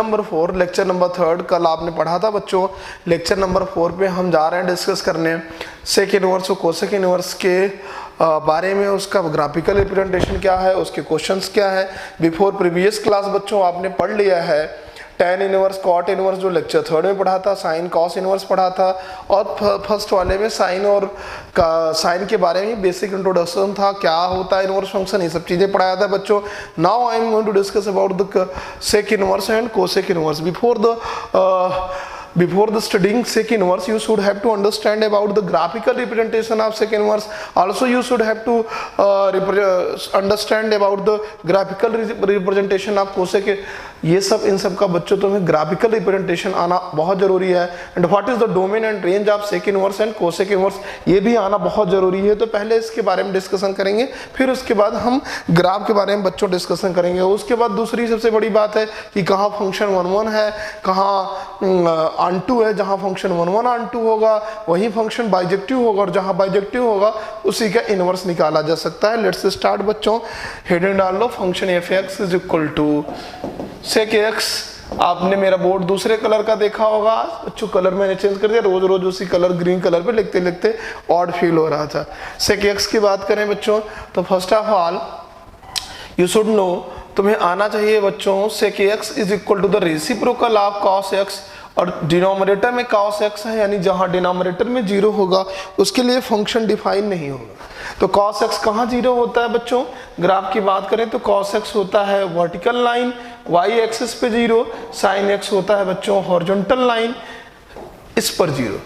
Number 4 lecture number 3 कल आपने पढ़ा था बच्चों। लेक्चर नंबर 4 पे हम जा रहे हैं डिस्कस करने सेक इनवर्स और कोसेक इनवर्स के बारे में। उसका ग्राफिकल रिप्रेजेंटेशन क्या है, उसके क्वेश्चंस क्या है। बिफोर प्रीवियस क्लास बच्चों आपने पढ़ लिया है tan इनवर्स कॉट इनवर्स जो लेक्चर 3 में पढ़ा था, साइन कॉस इनवर्स पढ़ा था, और फर्स्ट वाले में साइन और साइन के बारे में बेसिक इंट्रोडक्शन था, क्या होता है इनवर्स फंक्शन, ये सब चीजें पढ़ाया था बच्चों। Now I am going to discuss about the sec inverse and cosec inverse. Before the studying sec inverse, you should have to understand about the graphical representation of sec inverse. Also, you should have to understand about the graphical representation of cosec. ये सब इन सब का बच्चों तुम्हें graphical representation आना बहुत जरूरी है। And what is the domain and range of sec inverse and cosec inverse, ये भी आना बहुत जरूरी है। तो पहले इसके बारे में डिस्कशन करेंगे, फिर उसके बाद हम ग्राफ के बारे में बच्चों डिस्कशन करेंगे। उसके बाद दूसरी सबसे बड़ी बात है कि कहाँ फंक्शन 1 है, कहाँ ऑनटू है। जहां फंक्शन 1 ऑनटू होगा वही फंक्शन बाइजेक्टिव होगा, और जहां बाइजेक्टिव होगा उसी का इनवर्स निकाला जा सकता है। लेट्स स्टार्ट बच्चों। हेडिंग डाल लो, function F X is equal to sec X. आपने मेरा बोर्ड दूसरे कलर का देखा होगा बच्चों, कलर मैंने चेंज कर दिया, रोज रोज उसी कलर ग्रीन कलर पे लिखते लिखते ऑड फील हो रहा था। सेक एक्स की बात करें बच्चों तो first of all you should know, तुम्हें आना चाहिए बच्चों sec x is equal to the reciprocal of cos x, और डिनोमिनेटर में cos x है, यानी जहां डिनोमिनेटर में 0 होगा उसके लिए फंक्शन डिफाइन नहीं होगा। तो cos x कहाँ 0 होता है बच्चों, ग्राफ की बात करें तो cos x होता है वर्टिकल लाइन y एक्सिस पे 0, sin x होता है बच्चों हॉरिजॉन्टल लाइन इस पर 0।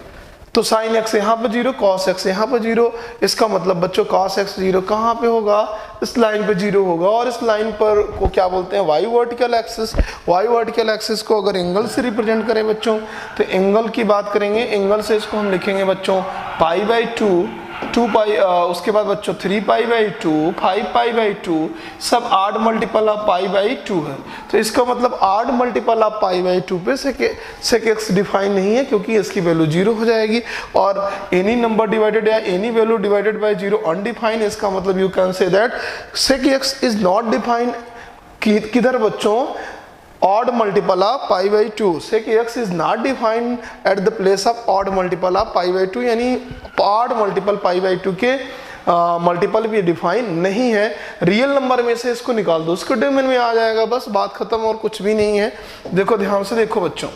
तो sin x यहाँ पर 0, cos x यहाँ पर 0। इसका मतलब बच्चों cos x 0 कहाँ पे होगा, इस लाइन पे 0 होगा, और इस लाइन पर को क्या बोलते हैं, y vertical axis. y vertical axis को अगर एंगल से रिप्रेजेंट करें बच्चों तो एंगल की बात करेंगे, एंगल से इसको हम लिखेंगे बच्चों π/2, 2 पाई, उसके बाद बच्चों 3π/2, 5π/2, सब आड मल्टीपल ऑफ π/2 है। तो इसका मतलब आड मल्टीपल ऑफ π/2 पे सेक एक्स डिफाइन नहीं है, क्योंकि इसकी वैल्यू 0 हो जाएगी। और एनी नंबर डिवाइडेड या any value divided by 0 undefined, इसका मतलब you can say that sec x is not defined. किधर बच्चों, odd multiple of π/2, sec x is not defined at the place of odd multiple of π/2, यानी odd multiple π/2 के multiple भी define नहीं है। Real number में से इसको निकाल दो, उसके डोमेन में आ जाएगा, बस बात खत्म, और कुछ भी नहीं है। देखो ध्यान से देखो बच्चों,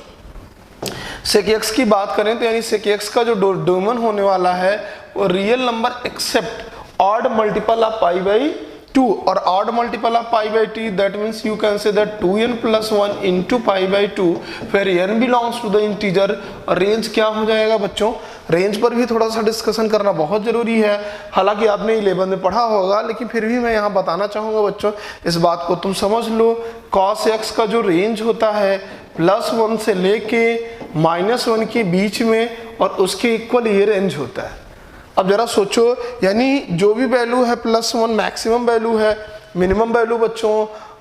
सेक एक्स की बात करें तो यानी सेक एक्स का जो डोमेन होने वाला है वो real number except odd multiple of π/2, और odd multiple of π/2, that means you can say that 2n + 1 into π/2, फिर n belongs to the integer. और रेंज क्या हो जाएगा बच्चों, रेंज पर भी थोड़ा सा डिस्कशन करना बहुत जरूरी है। हालांकि आपने 11 में पढ़ा होगा, लेकिन फिर भी मैं यहाँ बताना चाहूंगा बच्चों, इस बात को तुम समझ लो। cos x का जो रेंज होता है +1 से लेके -1 के बीच में, और उसके इक्वल ये रेंज होता है। अब जरा सोचो, यानी जो भी वैल्यू है +1 मैक्सिमम वैल्यू है, मिनिमम वैल्यू बच्चों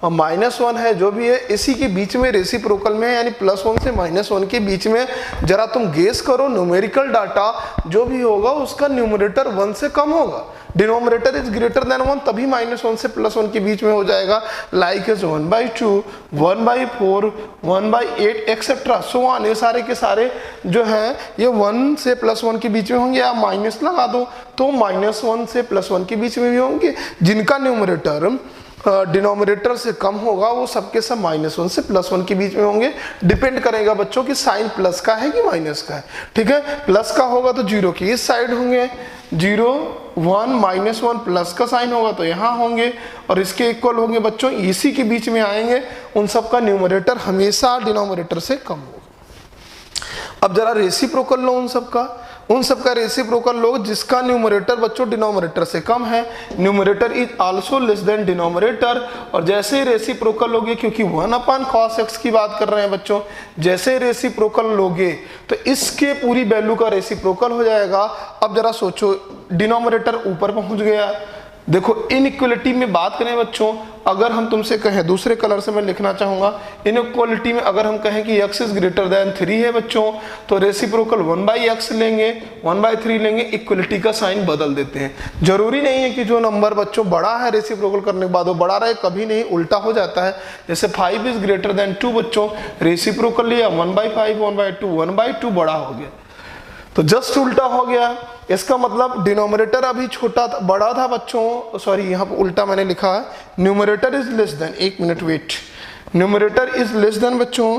-1 है, जो भी है इसी के बीच में रेसिप्रोकल में है, यानी +1 से -1 के बीच में। जरा तुम गेस करो, न्यूमेरिकल डाटा जो भी होगा उसका न्यूमरेटर 1 से कम होगा, डिनोमिनेटर इज ग्रेटर देन 1, तभी -1 से +1 के बीच में हो जाएगा। Like is 1/2, 1/4, 1/8 etcetera so on. ये सारे के सारे जो हैं ये 1 से +1 के बीच में होंगे। आप माइनस लगा दो तो -1 से +1 के बीच में भी होंगे। जिनका न्यूमरेटर डिनोमिनेटर से कम होगा वो सबके सब -1 से +1 के बीच में होंगे। डिपेंड करेगा बच्चों कि साइन प्लस का है कि माइनस का है। ठीक है, प्लस का होगा तो 0 की इस साइड होंगे, 0 1 -1 प्लस का साइन होगा तो यहाँ होंगे, और इसके इक्वल होंगे बच्चों, इसी के बीच में आएंगे। उन सब का न्यूमरेटर हमेशा डिनोमिनेटर से कम होगा। अब जरा रेसिप्रोकल लो उन सब का रेसिप्रोकल लो जिसका न्यूमरेटर बच्चों डिनोमिनेटर से कम है। Numerator is also less than denominator, और जैसे ही रेसिप्रोकल लोगे, क्योंकि 1/cos x की बात कर रहे हैं बच्चों, जैसे ही रेसिप्रोकल लोगे तो इसके पूरी वैल्यू का रेसिप्रोकल हो जाएगा। अब जरा सोचो, डिनोमिनेटर ऊपर पहुंच गया, देखो इनइक्वलिटी में बात करें बच्चों, अगर हम तुमसे कहें, दूसरे कलर से मैं लिखना चाहूंगा, इनइक्वलिटी में अगर हम कहें कि x इज ग्रेटर देन 3 है बच्चों, तो रेसिप्रोकल 1/x लेंगे, 1/3 लेंगे, इक्वलिटी का साइन बदल देते हैं। जरूरी नहीं है कि जो नंबर बच्चों बड़ा है रेसिप्रोकल करने के बाद वो बड़ा रहे, कभी नहीं, उल्टा हो जाता है। जैसे 5 इज ग्रेटर देन 2 बच्चों, रेसिप्रोकल लिया 1/5, 1/2, 1/2 बड़ा हो गया, तो जस्ट उल्टा हो गया। इसका मतलब डिनोमिनेटर अभी छोटा था, बड़ा था बच्चों, सॉरी यहाँ पर उल्टा मैंने लिखा है, न्यूमरेटर इज लेस देन, एक minute wait, numerator is less than बच्चों,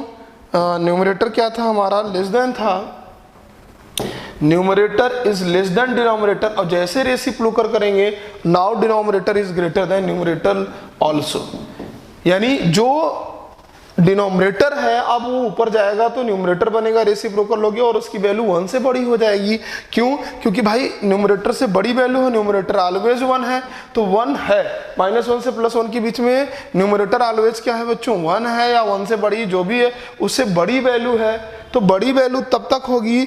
न्यूमरेटर क्या था हमारा, लेस देन था, numerator is less than denominator, और जैसे रेसिप्रोकल करेंगे now denominator is greater than numerator also, यानी जो डिनोमिनेटर है अब वो ऊपर जाएगा तो न्यूमरेटर बनेगा, रेसिप्रोकल हो गया और उसकी वैल्यू 1 से बड़ी हो जाएगी। क्यों? क्योंकि भाई न्यूमरेटर से बड़ी वैल्यू है, न्यूमरेटर ऑलवेज 1 है, तो 1 है, -1 से +1 के बीच में न्यूमरेटर ऑलवेज क्या है बच्चों, 1 है, या 1 से बड़ी जो भी है उससे बड़ी वैल्यू है। तो बड़ी वैल्यू तब तक होगी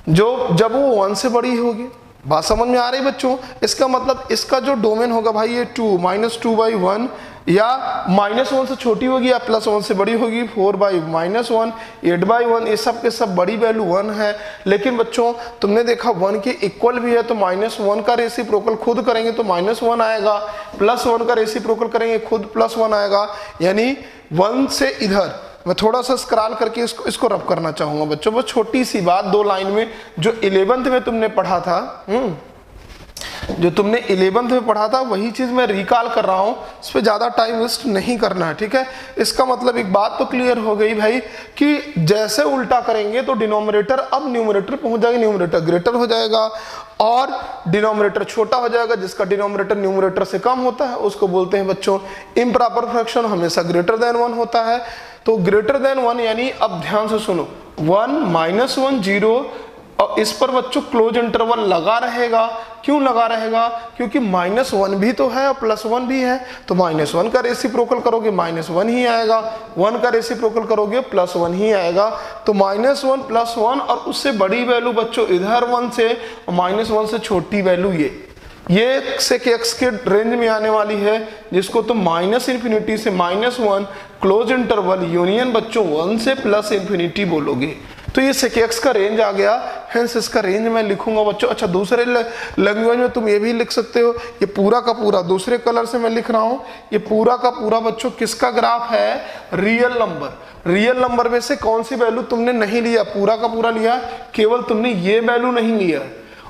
जब वो 1 से बड़ी होगी। बात समझ में आ रही बच्चों? इसका मतलब इसका जो डोमेन होगा भाई ये 2, -2/1, या -1 से छोटी होगी या +1 से बड़ी होगी, 4/-1, 8/1, ये सब के सब बड़ी वैल्यू 1 है। लेकिन बच्चों तुमने देखा 1 के इक्वल भी है, तो -1 का रेसिप्रोकल खुद करेंगे तो -1 आएगा, +1 का रेसिप्रोकल करेंगे खुद +1 आएगा, यानी 1 से इधर मैं थोड़ा सा स्क्रॉल करके इसको रब करना चाहूंगा बच्चों, वो छोटी सी बात 2 लाइन में, जो 11th में तुमने पढ़ा था, जो तुमने 11th में पढ़ा था वही चीज मैं रिकॉल कर रहा हूं, इस पर ज्यादा टाइम वेस्ट नहीं करना है, ठीक है। इसका मतलब एक बात तो क्लियर हो गई भाई कि जैसे उल्टा करेंगे तो डिनोमिनेटर अब न्यूमरेटर पहुंच जाएगा, न्यूमरेटर ग्रेटर हो जाएगा और डिनोमिनेटर छोटा हो जाएगा। जिसका डिनोमिनेटर न्यूमरेटर से कम होता है उसको बोलते हैं बच्चों इम्प्रॉपर फ्रैक्शन, हमेशा ग्रेटर देन 1 होता है। तो ग्रेटर देन 1 यानी, अब ध्यान से सुनो, 1, -1, 0, और इस पर बच्चों क्लोज इंटरवल लगा रहेगा। क्यों लगा रहेगा? क्योंकि -1 भी तो है और +1 भी है, तो -1 का रेसिप्रोकल करोगे -1 ही आएगा, 1 का रेसिप्रोकल करोगे +1 ही आएगा। तो -1 +1 और उससे बड़ी वैल्यू बच्चों इधर 1 से, और -1 से छोटी वैल्यू ये सेक x के रेंज में आने वाली है, जिसको तुम -∞ से -1 क्लोज इंटरवल यूनियन बच्चों 1 से +∞ बोलोगे। तो ये सेक x का रेंज आ गया, हेंस इसका रेंज मैं लिखूंगा बच्चों। अच्छा, दूसरे लैंग्वेज में तुम ये भी लिख सकते हो, ये पूरा का पूरा दूसरे कलर से मैं लिख रहा हूं, ये पूरा का पूरा बच्चों किसका ग्राफ है? Real number. रियल नंबर में से कौन सी वैल्यू तुमने नहीं लिया, पूरा का पूरा लिया, केवल तुमने ये वैल्यू नहीं लिया,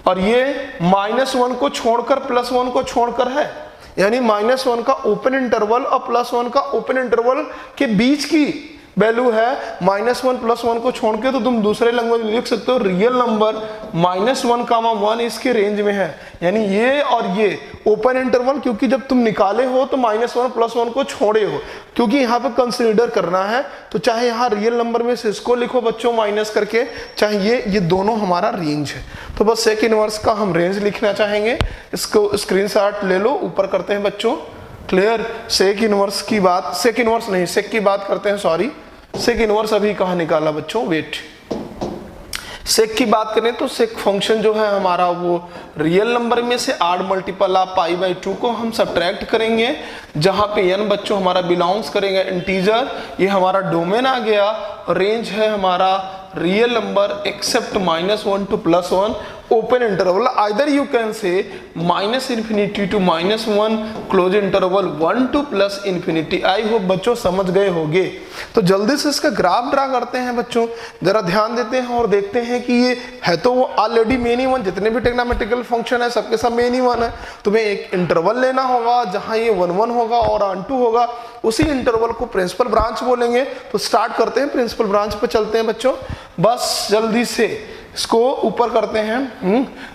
और ये -1 को छोड़कर +1 को छोड़कर है, यानी -1 का ओपन इंटरवल और +1 का ओपन इंटरवल के बीच की वैल्यू है। -1 +1 को छोड़ के तो तुम दूसरे लैंग्वेज में लिख सकते हो रियल नंबर -1, 1 इसके रेंज में है, यानी ये और ये ओपन इंटरवल, क्योंकि जब तुम निकाले हो तो -1 +1 को छोड़े हो, क्योंकि यहाँ पे कंसीडर करना है, तो चाहे यहाँ रियल नंबर में से इसको लिखो बच्चों माइनस करके, चाहे ये दोनों हमारा रेंज है। तो बस सेक इनवर्स का हम रेंज लिखना चाहेंगे, इसको स्क्रीनशॉट ले लो, ऊपर करते हैं बच्चों। क्लियर? सेक इनवर्स की बात, सेक इनवर्स नहीं, सेक की बात करते हैं, सॉरी, सेक इनवर्स अभी कहाँ निकाला बच्चों, वेट। सेक की बात करें तो सेक फंक्शन जो है हमारा वो रियल नंबर में से आड मल्टीपल ऑफ π/2 को हम सब्ट्रैक्ट करेंगे, जहां पे n बच्चों हमारा बिलोंग्स करेगा इंटीजर, ये हमारा डोमेन आ गया, रेंज है हमारा real number except -1 to +1 open interval, either you can से -∞ to -1 close interval 1 to +∞। I hope बच्चों समझ गए होंगे। तो जल्दी से इसका ग्राफ ड्रा करते हैं बच्चों, जरा ध्यान देते हैं और देखते हैं कि ये है तो वो ऑलरेडी मेनी 1, जितने भी ट्रिग्नोमेट्रिकल फंक्शन है सबके सब मेनी 1 है। तुम्हें एक इंटरवल लेना होगा जहां ये 1 1 होगा और ऑन 2 होगा, उसी इंटरवल को प्रिंसिपल ब्रांच बोलेंगे। तो स्टार्ट करते हैं, प्रिंसिपल ब्रांच पे चलते हैं बच्चों, बस जल्दी से इसको ऊपर करते हैं।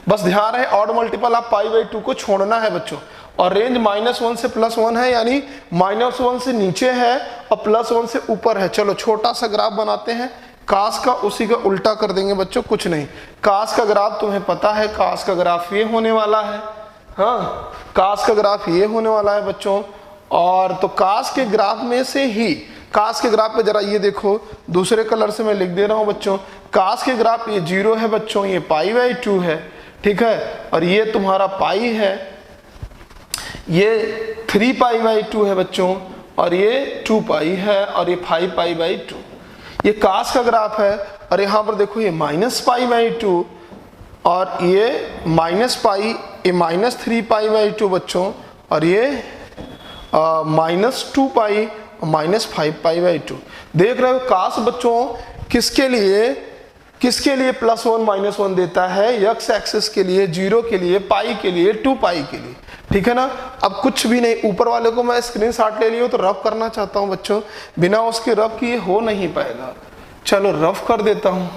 बस ध्यान रहे ऑड मल्टीपल ऑफ π/2 को छोड़ना है बच्चों, और रेंज -1 से +1 है, यानी -1 से नीचे है और +1 से ऊपर है। चलो छोटा सा ग्राफ बनाते हैं, कास का उसी का उल्टा कर देंगे बच्चों, कुछ नहीं। कास का ग्राफ तुम्हें पता है, कास का ग्राफ ये होने वाला है, हाँ कास का ग्राफ ये होने वाला है बच्चों। और तो कास के ग्राफ में से ही, कास के ग्राफ पे जरा ये देखो, दूसरे कलर से मैं लिख दे रहा हूं बच्चों, कास के ग्राफ ये 0 है बच्चों, ये π/2 है, ठीक है, और ये तुम्हारा पाई है, ये 3 पाई बाई 2 है बच्चों, और ये 2 पाई है, और ये 5 पाई बाई 2। ये कास का ग्राफ है, और यहाँ पर देखो ये माइनस पाई बाई 2, और ये माइनस पाई, ये माइनस 3 पाई बाई 2 बच्चों, और ये minus 2 pi minus 5 pi by 2। देख रहे हो कास बच्चों किसके लिए +1 -1 देता है, एक्स एक्सिस के लिए, 0 के लिए, पाई के लिए, 2 पाई के लिए, ठीक है ना। अब कुछ भी नहीं, ऊपर वाले को मैं स्क्रीनशॉट ले लियो तो रफ करना चाहता हूं बच्चों, बिना उसके रफ किए हो नहीं पाएगा। चलो रफ कर देता हूं।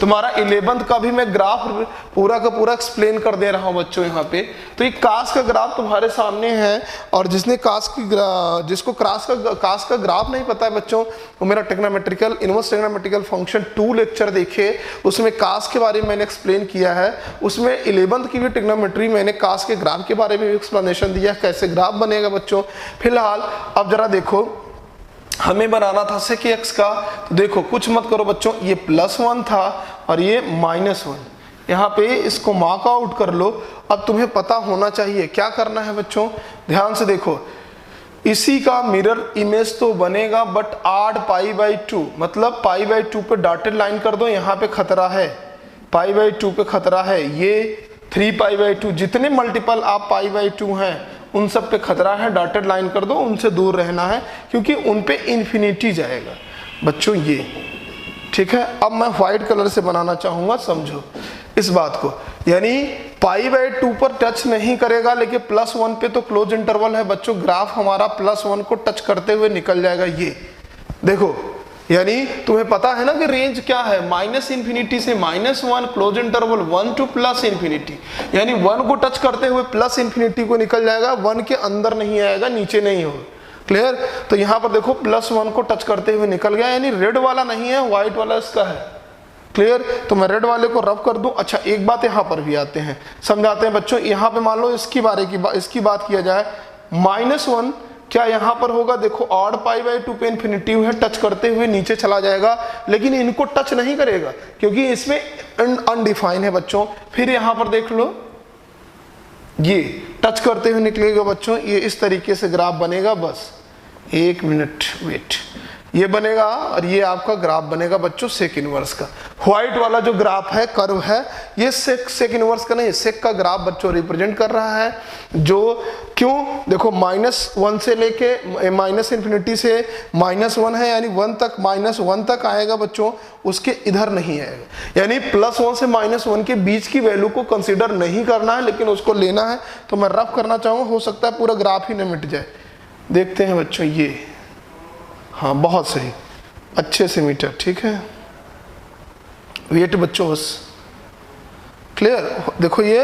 तुम्हारा 11th का भी मैं ग्राफ पूरा का पूरा एक्सप्लेन कर दे रहा हूं बच्चों यहाँ पे। तो ये कास का ग्राफ तुम्हारे सामने है, और जिसको कास का ग्राफ नहीं पता है बच्चों, वो मेरा टेक्नोमेट्रिकल इनवर्स टेक्नोमेट्रिकल फंक्शन 2 लेक्चर देखे, उसमें कास के बारे में मैंने एक्सप्लेन किया है। उसमें 11th की भी टेक्नोमेट्री मैंने कास के ग्राफ के बारे में भी एक्सप्लेनेशन दिया, कैसे ग्राफ बनेगा बच्चों। फिलहाल अब जरा देखो, हमें बनाना था sec x का, तो देखो कुछ मत करो बच्चों, ये +1 था और ये -1, यहाँ पे इसको मार्क आउट कर लो। अब तुम्हें पता होना चाहिए क्या करना है बच्चों, ध्यान से देखो, इसी का मिरर इमेज तो बनेगा, बट आड पाई बाई 2, मतलब पाई बाई 2 पे डॉटेड लाइन कर दो, यहाँ पे खतरा है, पाई बाई 2 पे खतरा है, ये 3 पाई बाई 2, जितने मल्टीपल आप पाई बाई 2 हैं उन सब पे खतरा है, डॉटेड लाइन कर दो, उनसे दूर रहना है, क्योंकि उन पे इन्फिनिटी जाएगा बच्चों ये, ठीक है। अब मैं व्हाइट कलर से बनाना चाहूंगा, समझो इस बात को, यानी पाई बाई 2 पर टच नहीं करेगा, लेकिन +1 पे तो क्लोज इंटरवल है बच्चों, ग्राफ हमारा +1 को टच करते हुए निकल जाएगा। ये देखो, यानी तुम्हें पता है ना कि रेंज क्या है, -∞ से -1, क्लोज इंटरवल 1 to +∞, यानी 1 को टच करते हुए +∞ को निकल जाएगा, 1 के अंदर नहीं आएगा, नीचे नहीं होगा। क्लियर। तो यहाँ पर देखो +1 को टच करते हुए निकल गया, यानी रेड वाला नहीं है, व्हाइट वाला इसका है। क्लियर। तो मैं रेड वाले को रब कर दूं। अच्छा एक बात यहाँ पर भी आते हैं, समझाते हैं बच्चों। यहाँ पे मान लो इसकी बात किया जाए, -1 क्या यहाँ पर होगा, देखो ऑड पाई बाई 2 पे इन्फिनिटी है, टच करते हुए नीचे चला जाएगा, लेकिन इनको टच नहीं करेगा क्योंकि इसमें अनडिफाइन है बच्चों। फिर यहाँ पर देख लो, ये टच करते हुए निकलेगा बच्चों, ये इस तरीके से ग्राफ बनेगा। बस 1 मिनट वेट, ये बनेगा और ये आपका ग्राफ बनेगा बच्चों सेक इनवर्स का। व्हाइट वाला जो ग्राफ है, कर्व है, ये सेक इनवर्स का नहीं, सेक का ग्राफ बच्चों रिप्रेजेंट कर रहा है। जो क्यों, देखो -1 से लेके -∞ से -1 है, यानी 1 तक, -1 तक आएगा बच्चों, उसके इधर नहीं आएगा, यानी +1 से -1 के बीच की वैल्यू को कंसीडर नहीं करना है, लेकिन उसको लेना है। तो मैं रफ करना चाहूँगा, हो सकता है पूरा ग्राफ ही न मिट जाए। देखते हैं बच्चों, ये हाँ बहुत सही, अच्छे से मीटर, ठीक है। वेट बच्चों बस क्लियर। देखो ये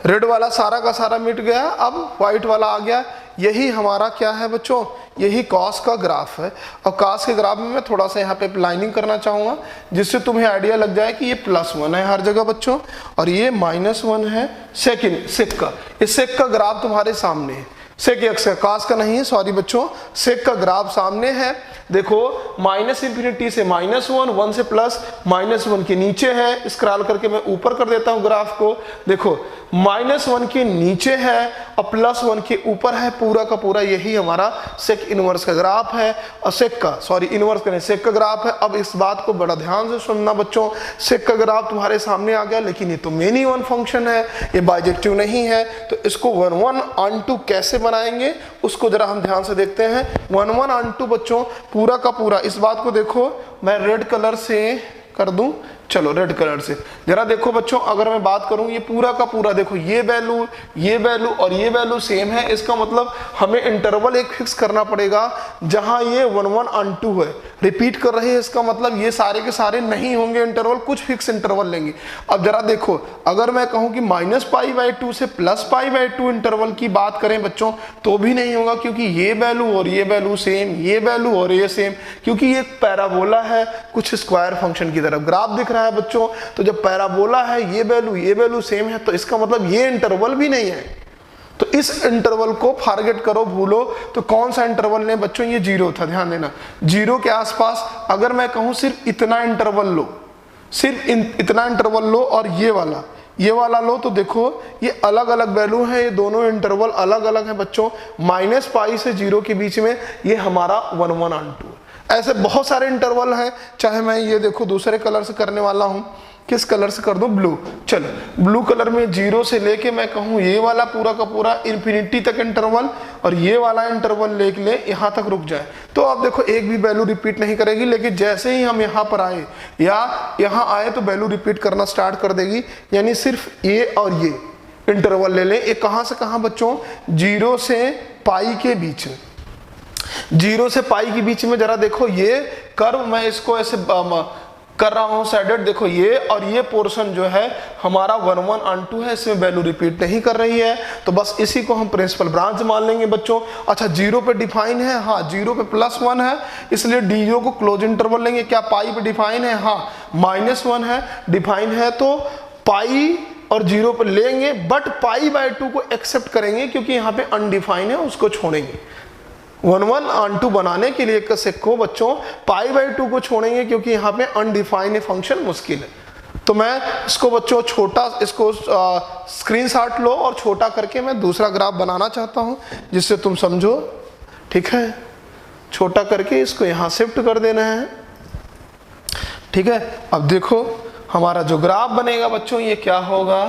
रेड वाला सारा का सारा मिट गया, अब व्हाइट वाला आ गया। यही हमारा क्या है बच्चों, यही कॉस का ग्राफ है। और कॉस के ग्राफ में मैं थोड़ा सा यहाँ पे लाइनिंग करना चाहूँगा, जिससे तुम्हें आइडिया लग जाए कि ये +1 है हर जगह बच्चों, और ये -1 है सेक का। इस सेक का ग्राफ तुम्हारे सामने है, सेक एक्स का, कॉस का नहीं है, सॉरी बच्चों, सेक का ग्राफ सामने है। देखो -∞ से -1, 1 से +, -1 के नीचे है। स्क्रॉल करके मैं ऊपर कर देता हूं ग्राफ को। देखो -1 के नीचे है और +1 के ऊपर है, पूरा का पूरा यही हमारा सेक इनवर्स का ग्राफ है। और सेक का, सॉरी इनवर्स का नहीं, सेक का ग्राफ है। अब इस बात को बड़ा ध्यान से सुनना बच्चों, सेक का ग्राफ तुम्हारे सामने आ गया, लेकिन ये तो मेनी वन फंक्शन है, ये बाइजेक्टिव नहीं है। तो इसको 1 1 2 कैसे बनाएंगे उसको जरा हम ध्यान से देखते हैं। 1 1 2 बच्चों पूरा का पूरा, इस बात को देखो, मैं रेड कलर से कर दूं, चलो रेड कलर से जरा देखो बच्चों। अगर मैं बात करूं, ये पूरा का पूरा देखो, ये वैल्यू और ये वैल्यू सेम है। इसका मतलब हमें इंटरवल एक फिक्स करना पड़ेगा जहां ये 1 1 2 है, रिपीट कर रहे हैं। इसका मतलब ये सारे के सारे नहीं होंगे इंटरवल, कुछ फिक्स इंटरवल लेंगे। अब जरा देखो, अगर मैं कहूं कि -π/2 से +π/2 इंटरवल की बात करें बच्चों, तो भी नहीं होगा, क्योंकि ये वैल्यू और ये वैल्यू सेम, ये वैल्यू और ये सेम, क्योंकि ये पैराबोला है, कुछ स्क्वायर फंक्शन की तरफ ग्राफ दिख रहा है बच्चों। तो जब पैराबोला है, ये वैल्यू सेम है, तो इसका मतलब ये इंटरवल भी नहीं है। तो इस इंटरवल को फॉरगेट करो, भूलो। तो कौन सा इंटरवल लें बच्चों, ये 0 था, ध्यान देना। 0 के आसपास अगर मैं कहूं सिर्फ इतना इंटरवल लो, सिर्फ इतना इंटरवल लो, और ये वाला ये वाला लो तो देखो ये अलग अलग वैल्यू है, ये दोनों इंटरवल अलग अलग है बच्चों, -π से 0 के बीच में ये हमारा 1 1 on 2। ऐसे बहुत सारे इंटरवल हैं, चाहे मैं ये देखो दूसरे कलर से करने वाला हूं, किस कलर से कर दूं, ब्लू। चलो ब्लू कलर में 0 से लेके मैं कहूं ये वाला पूरा का पूरा इन्फिनिटी तक इंटरवल, और ये वाला इंटरवल लेके ले यहाँ तक रुक जाए, तो आप देखो एक भी वैल्यू रिपीट नहीं करेगी, लेकिन जैसे ही हम यहाँ पर आए या यहाँ आए तो वैल्यू रिपीट करना स्टार्ट कर देगी। यानी सिर्फ ये और ये इंटरवल ले लें, ये कहाँ से कहाँ बच्चों, 0 से π के बीच में, 0 से π के बीच में। जरा देखो ये कर्व मैं इसको ऐसे कर रहा हूं साइडेड, देखो ये और ये पोर्शन जो है हमारा 1 1 on 2 है, इसमें वैल्यू रिपीट नहीं कर रही है, तो बस इसी को हम प्रिंसिपल ब्रांच मान लेंगे बच्चों। अच्छा 0 पे डिफाइन है, हाँ 0 पे +1 है, इसलिए D0 को क्लोज इंटरवल लेंगे। क्या π पे डिफाइन है, हाँ -1 है डिफाइन है, तो π और 0 पे लेंगे, बट π/2 को एक्सेप्ट करेंगे क्योंकि यहाँ पे अनडिफाइन है, उसको छोड़ेंगे। 1 1 on 2 बनाने के लिए को बच्चों π/2 को छोड़ेंगे क्योंकि यहाँ पे अनडिफाइंड फंक्शन मुश्किल है। तो मैं इसको बच्चों छोटा, इसको स्क्रीनशॉट लो और छोटा करके मैं दूसरा ग्राफ बनाना चाहता हूँ जिससे तुम समझो, ठीक है। छोटा करके इसको यहाँ शिफ्ट कर देना है, ठीक है। अब देखो हमारा जो ग्राफ बनेगा बच्चों ये क्या होगा,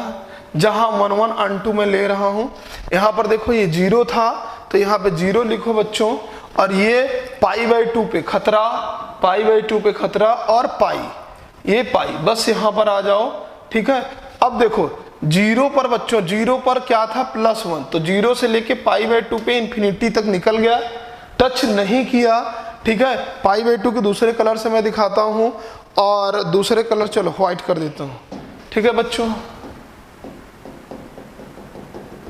जहाँ 1 1 on 2 में ले रहा हूँ, यहाँ पर देखो ये 0 था तो यहाँ पे 0 लिखो बच्चों, और ये π/2 पे खतरा, π/2 पे खतरा और π, ये π, बस यहाँ पर आ जाओ, ठीक है। अब देखो 0 पर बच्चों, 0 पर क्या था +1, तो 0 से लेके π/2 पे इन्फिनिटी तक निकल गया, टच नहीं किया, ठीक है। π/2 के दूसरे कलर से मैं दिखाता हूँ, और दूसरे कलर चलो व्हाइट कर देता हूँ, ठीक है बच्चों,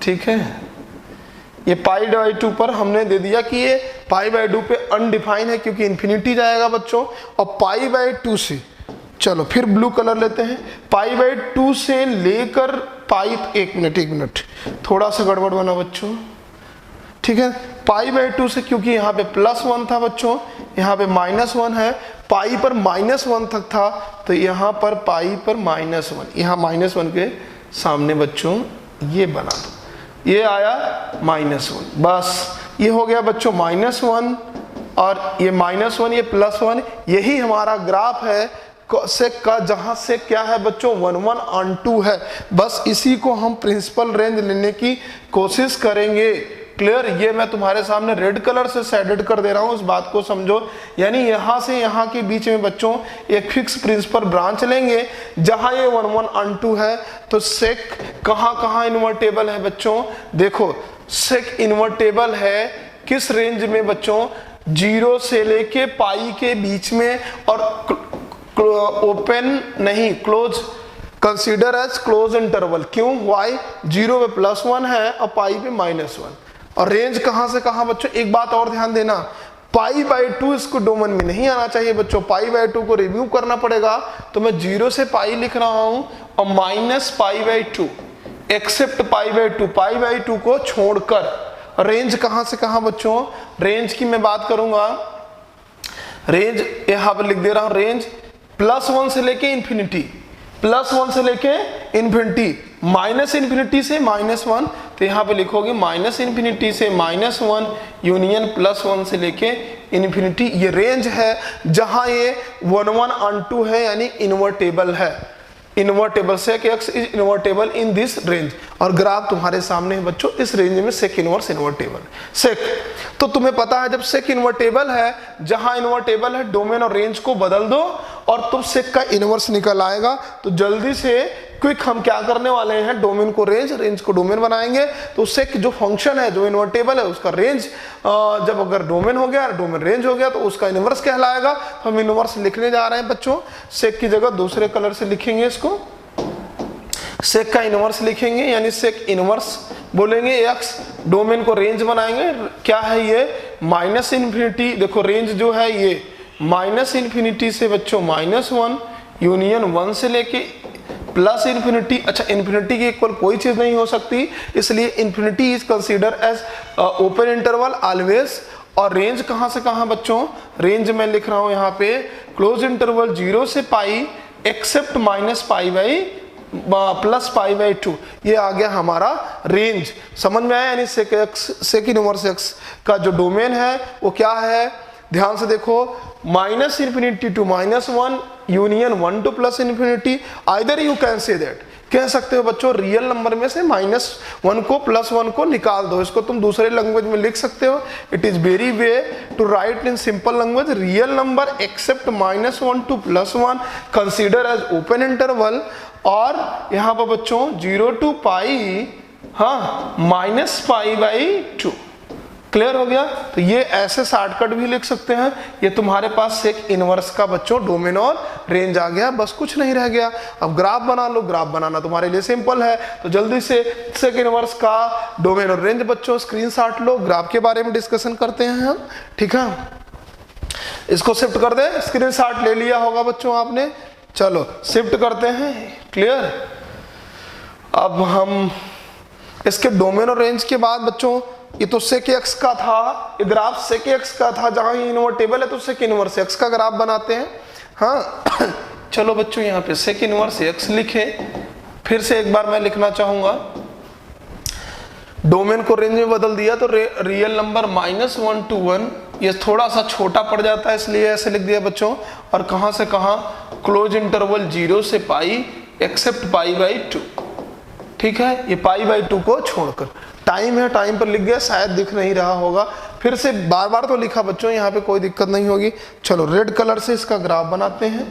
ठीक है। ये π/2 पर हमने दे दिया कि ये π/2 पे अनडिफाइन है क्योंकि इन्फिनिटी जाएगा बच्चों, और π/2 से, चलो फिर ब्लू कलर लेते हैं, π/2 से लेकर एक मिनट थोड़ा सा गड़बड़ बना बच्चों, ठीक है। π/2 से क्योंकि यहाँ पे +1 था बच्चों, यहाँ पे -1 है, π पर -1 तक था, तो यहाँ पर π पर -1, यहाँ -1 के सामने बच्चों ये बना दो, ये आया -1, बस ये हो गया बच्चों -1, और ये -1 ये +1, यही हमारा ग्राफ है से का, जहां से क्या है बच्चों 1 1 on 2 है। बस इसी को हम प्रिंसिपल रेंज लेने की कोशिश करेंगे। क्लियर, ये मैं तुम्हारे सामने रेड कलर से शेडेड कर दे रहा हूं, इस बात को समझो। यानी यहां से यहां के बीच में बच्चों एक फिक्स प्रिंसिपल ब्रांच लेंगे, जहां ये 1 1 on 2 है, तो सेक कहां इन्वर्टेबल है बच्चों, देखो सेक इन्वर्टेबल है किस रेंज में बच्चों, 0 से लेके π के बीच में, और ओपन नहीं, close, consider as close interval. क्यों, वाई, 0 पे +1 है और π पे -1, और रेंज कहां से कहां बच्चों। एक बात और ध्यान देना, π/2 इसको डोमेन में नहीं आना चाहिए बच्चों, π/2 को रिव्यू करना पड़ेगा, तो मैं 0 से π लिख रहा हूं और -π/2 एक्सेप्ट π/2 को छोड़कर। रेंज कहां से कहां बच्चों, रेंज की मैं बात करूंगा, रेंज यहां पर लिख दे रहा हूं, रेंज +1 से लेके इन्फिनिटी, +1 से लेके इन्फिनिटी, -इन्फिनिटी से -1, तो यहाँ पे लिखोगे -इन्फिनिटी से -1 यूनियन +1 से लेके इन्फिनिटी। ये रेंज है जहां ये 1 1 on 2 है, यानी इन्वर्टेबल है। Invertible sec x is invertible in this range, और ग्राफ तुम्हारे सामने है बच्चों, इस रेंज में सेक इनवर्स इन्वर्टेबल सेक। तो तुम्हें पता है जब सेक इन्वर्टेबल है, जहां इन्वर्टेबल है डोमेन और रेंज को बदल दो और तुम सेक का इनवर्स निकल आएगा। तो जल्दी से क्विक हम क्या करने वाले हैं, डोमेन को रेंज, रेंज को डोमेन बनाएंगे। तो सेक जो फंक्शन है, जो इन्वर्टेबल है, उसका रेंज जब अगर डोमेन हो गया, डोमेन रेंज हो गया, तो उसका इनवर्स कहलाएगा। तो हम इनवर्स लिखने जा रहे हैं बच्चों, सेक की जगह दूसरे कलर से लिखेंगे इसको, सेक का इनवर्स लिखेंगे, यानी सेक इनवर्स बोलेंगे एक्स, डोमेन को रेंज बनाएंगे। क्या है ये, -इन्फिनिटी, देखो रेंज जो है ये -इन्फिनिटी से बच्चों -1 यूनियन 1 से लेके +इन्फिनिटी। अच्छा, इन्फिनिटी के इक्वल कोई चीज नहीं हो सकती, इसलिए infinity is consider as open interval always. और रेंज कहां से कहां बच्चों, रेंज मैं लिख रहा हूं यहाँ पे क्लोज इंटरवल 0 से π एक्सेप्ट -π/2 प्लस पाई बाई 2, ये आ गया हमारा रेंज। समझ में आया? यानी सेक इनवर्स एक्स का जो डोमेन है वो क्या है, ध्यान से देखो, minus infinity to -1 union 1 to plus infinity. Either you can say that, कह सकते हो बच्चों रियल नंबर में से -1 को +1 को निकाल दो, इसको तुम दूसरे लैंग्वेज में लिख सकते हो। It is very way to write in simple language, real number except -1 to +1 consider as open interval, और यहाँ पर बच्चों 0 टू पाई, हाँ, -π/2। क्लियर हो गया? तो ये ऐसे शॉर्टकट भी लिख सकते हैं। ये तुम्हारे पास सेक इनवर्स का बच्चों डोमेन और रेंज आ गया, बस कुछ नहीं रह गया। अब ग्राफ बना लो, ग्राफ बनाना तुम्हारे लिए सिंपल है, तो जल्दी से सेक इनवर्स का डोमेन और रेंज बच्चों स्क्रीनशॉट लो, ग्राफ के बारे में डिस्कशन करते हैं हम, ठीक है। इसको शिफ्ट कर दे, स्क्रीनशॉट ले लिया होगा बच्चों आपने, चलो शिफ्ट करते हैं। क्लियर? अब हम इसके डोमेन और रेंज के बाद बच्चों, ये तो सेक एक्स का था, ये ग्राफ सेक एक्स का था, जहां ये इन्वर्टेबल है तो सेक इनवर्स एक्स का ग्राफ बनाते हैं। हाँ चलो बच्चों यहाँ पे सेक इनवर्स एक्स लिखे, फिर से एक बार मैं लिखना चाहूंगा, डोमेन को रेंज में बदल दिया तो रियल नंबर -1 to 1, ये थोड़ा सा छोटा पड़ जाता है इसलिए ऐसे लिख दिया बच्चों, और कहां से कहां, क्लोज इंटरवल 0 से पाई एक्सेप्ट π/2, ठीक है, ये π/2 को छोड़कर। टाइम है, टाइम पर लिख गया, शायद दिख नहीं रहा होगा, फिर से बार बार तो लिखा बच्चों, यहाँ पे कोई दिक्कत नहीं होगी। चलो रेड कलर से इसका ग्राफ बनाते हैं,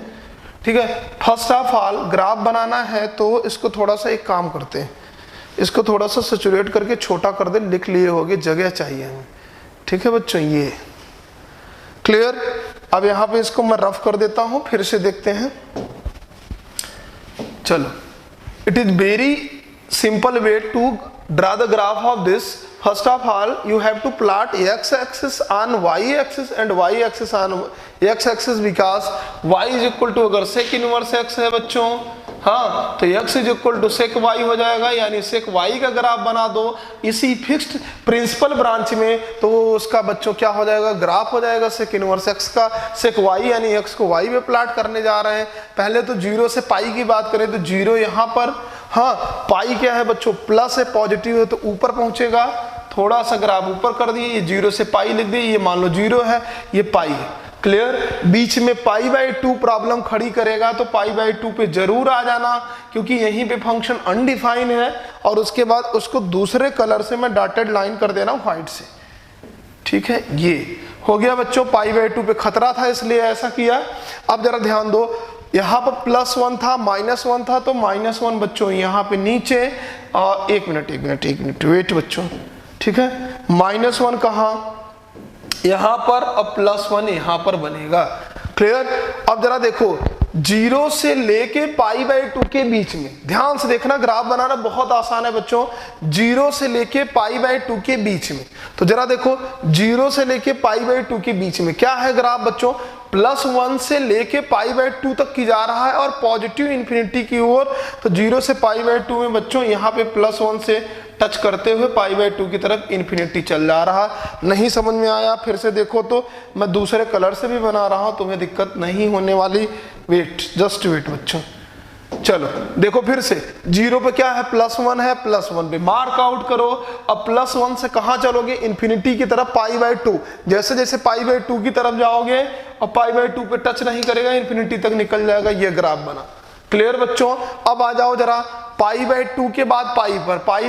ठीक है। फर्स्ट ऑफ ऑल ग्राफ बनाना है तो इसको थोड़ा सा एक काम करते हैं, इसको थोड़ा सा सैचुरेट करके छोटा कर दे, लिख लिए होगे, जगह चाहिए हमें, ठीक है बच्चों, ये क्लियर। अब यहाँ पे इसको मैं रफ कर देता हूँ, फिर से देखते हैं। चलो, it is very simple way to draw the graph of this. First of all you have to plot x axis on y axis and y axis on x axis, because y is equal to, अगर sec inverse x है बच्चों, हाँ, तो x is equal to sec y हो जाएगा, यानी सेक y का graph बना दो इसी फिक्स्ड प्रिंसिपल ब्रांच में, तो उसका बच्चों क्या हो जाएगा, ग्राफ हो जाएगा सेक इनवर्स x का। सेक y यानी x को y में प्लॉट करने जा रहे हैं। पहले तो 0 से पाई की बात करें तो 0 यहाँ पर, हाँ, पाई क्या है बच्चों, प्लस है, पॉजिटिव है तो ऊपर पहुंचेगा, थोड़ा सा ग्राफ ऊपर कर दिए, ये 0 से पाई लिख दिए, ये मान लो 0 है, ये पाई है। क्लियर? बीच में π/2 प्रॉब्लम खड़ी करेगा तो π/2 पे जरूर आ जाना, क्योंकि यहीं पे फंक्शन अनडिफाइन है, और उसके बाद उसको दूसरे कलर से मैं डॉटेड लाइन कर दे रहा हूं व्हाइट से, ठीक है। ये हो गया बच्चों, π/2 पे खतरा था इसलिए ऐसा किया। अब जरा ध्यान दो, यहाँ पर +1 था, -1 था, तो -1 बच्चों यहाँ पे नीचे, एक मिनट वेट बच्चों, ठीक है, -1 कहाँ, यहां पर, अब +1 यहां पर बनेगा। क्लियर? अब जरा देखो, 0 से लेके π/2 के बीच में, ध्यान से देखना, ग्राफ बनाना बहुत आसान है बच्चों, 0 से लेके π/2 के बीच में, तो जरा देखो 0 से लेके π/2 के बीच में क्या है ग्राफ बच्चों, +1 से लेके π/2 तक की जा रहा है और पॉजिटिव इन्फिनिटी की ओर। तो 0 से π/2 में बच्चों यहाँ पे +1 से टच करते हुए π/2 की तरफ इन्फिनिटी चल जा रहा। नहीं समझ में आया, फिर से देखो, तो मैं दूसरे कलर से भी बना रहा हूं, तुम्हें दिक्कत नहीं होने वाली। वेट, जस्ट वेट बच्चों। चलो देखो फिर से, 0 पे क्या है, +1 है, +1 पे मार्क आउट करो। अब +1 से कहां चलोगे, इन्फिनिटी की तरफ, π/2। जैसे जैसे π/2 की तरफ जाओगे और π/2 पे टच नहीं करेगा, इन्फिनिटी तक निकल जाएगा, ये ग्राफ बना। क्लियर बच्चों? अब आ जाओ जरा, π/2 के बाद पाई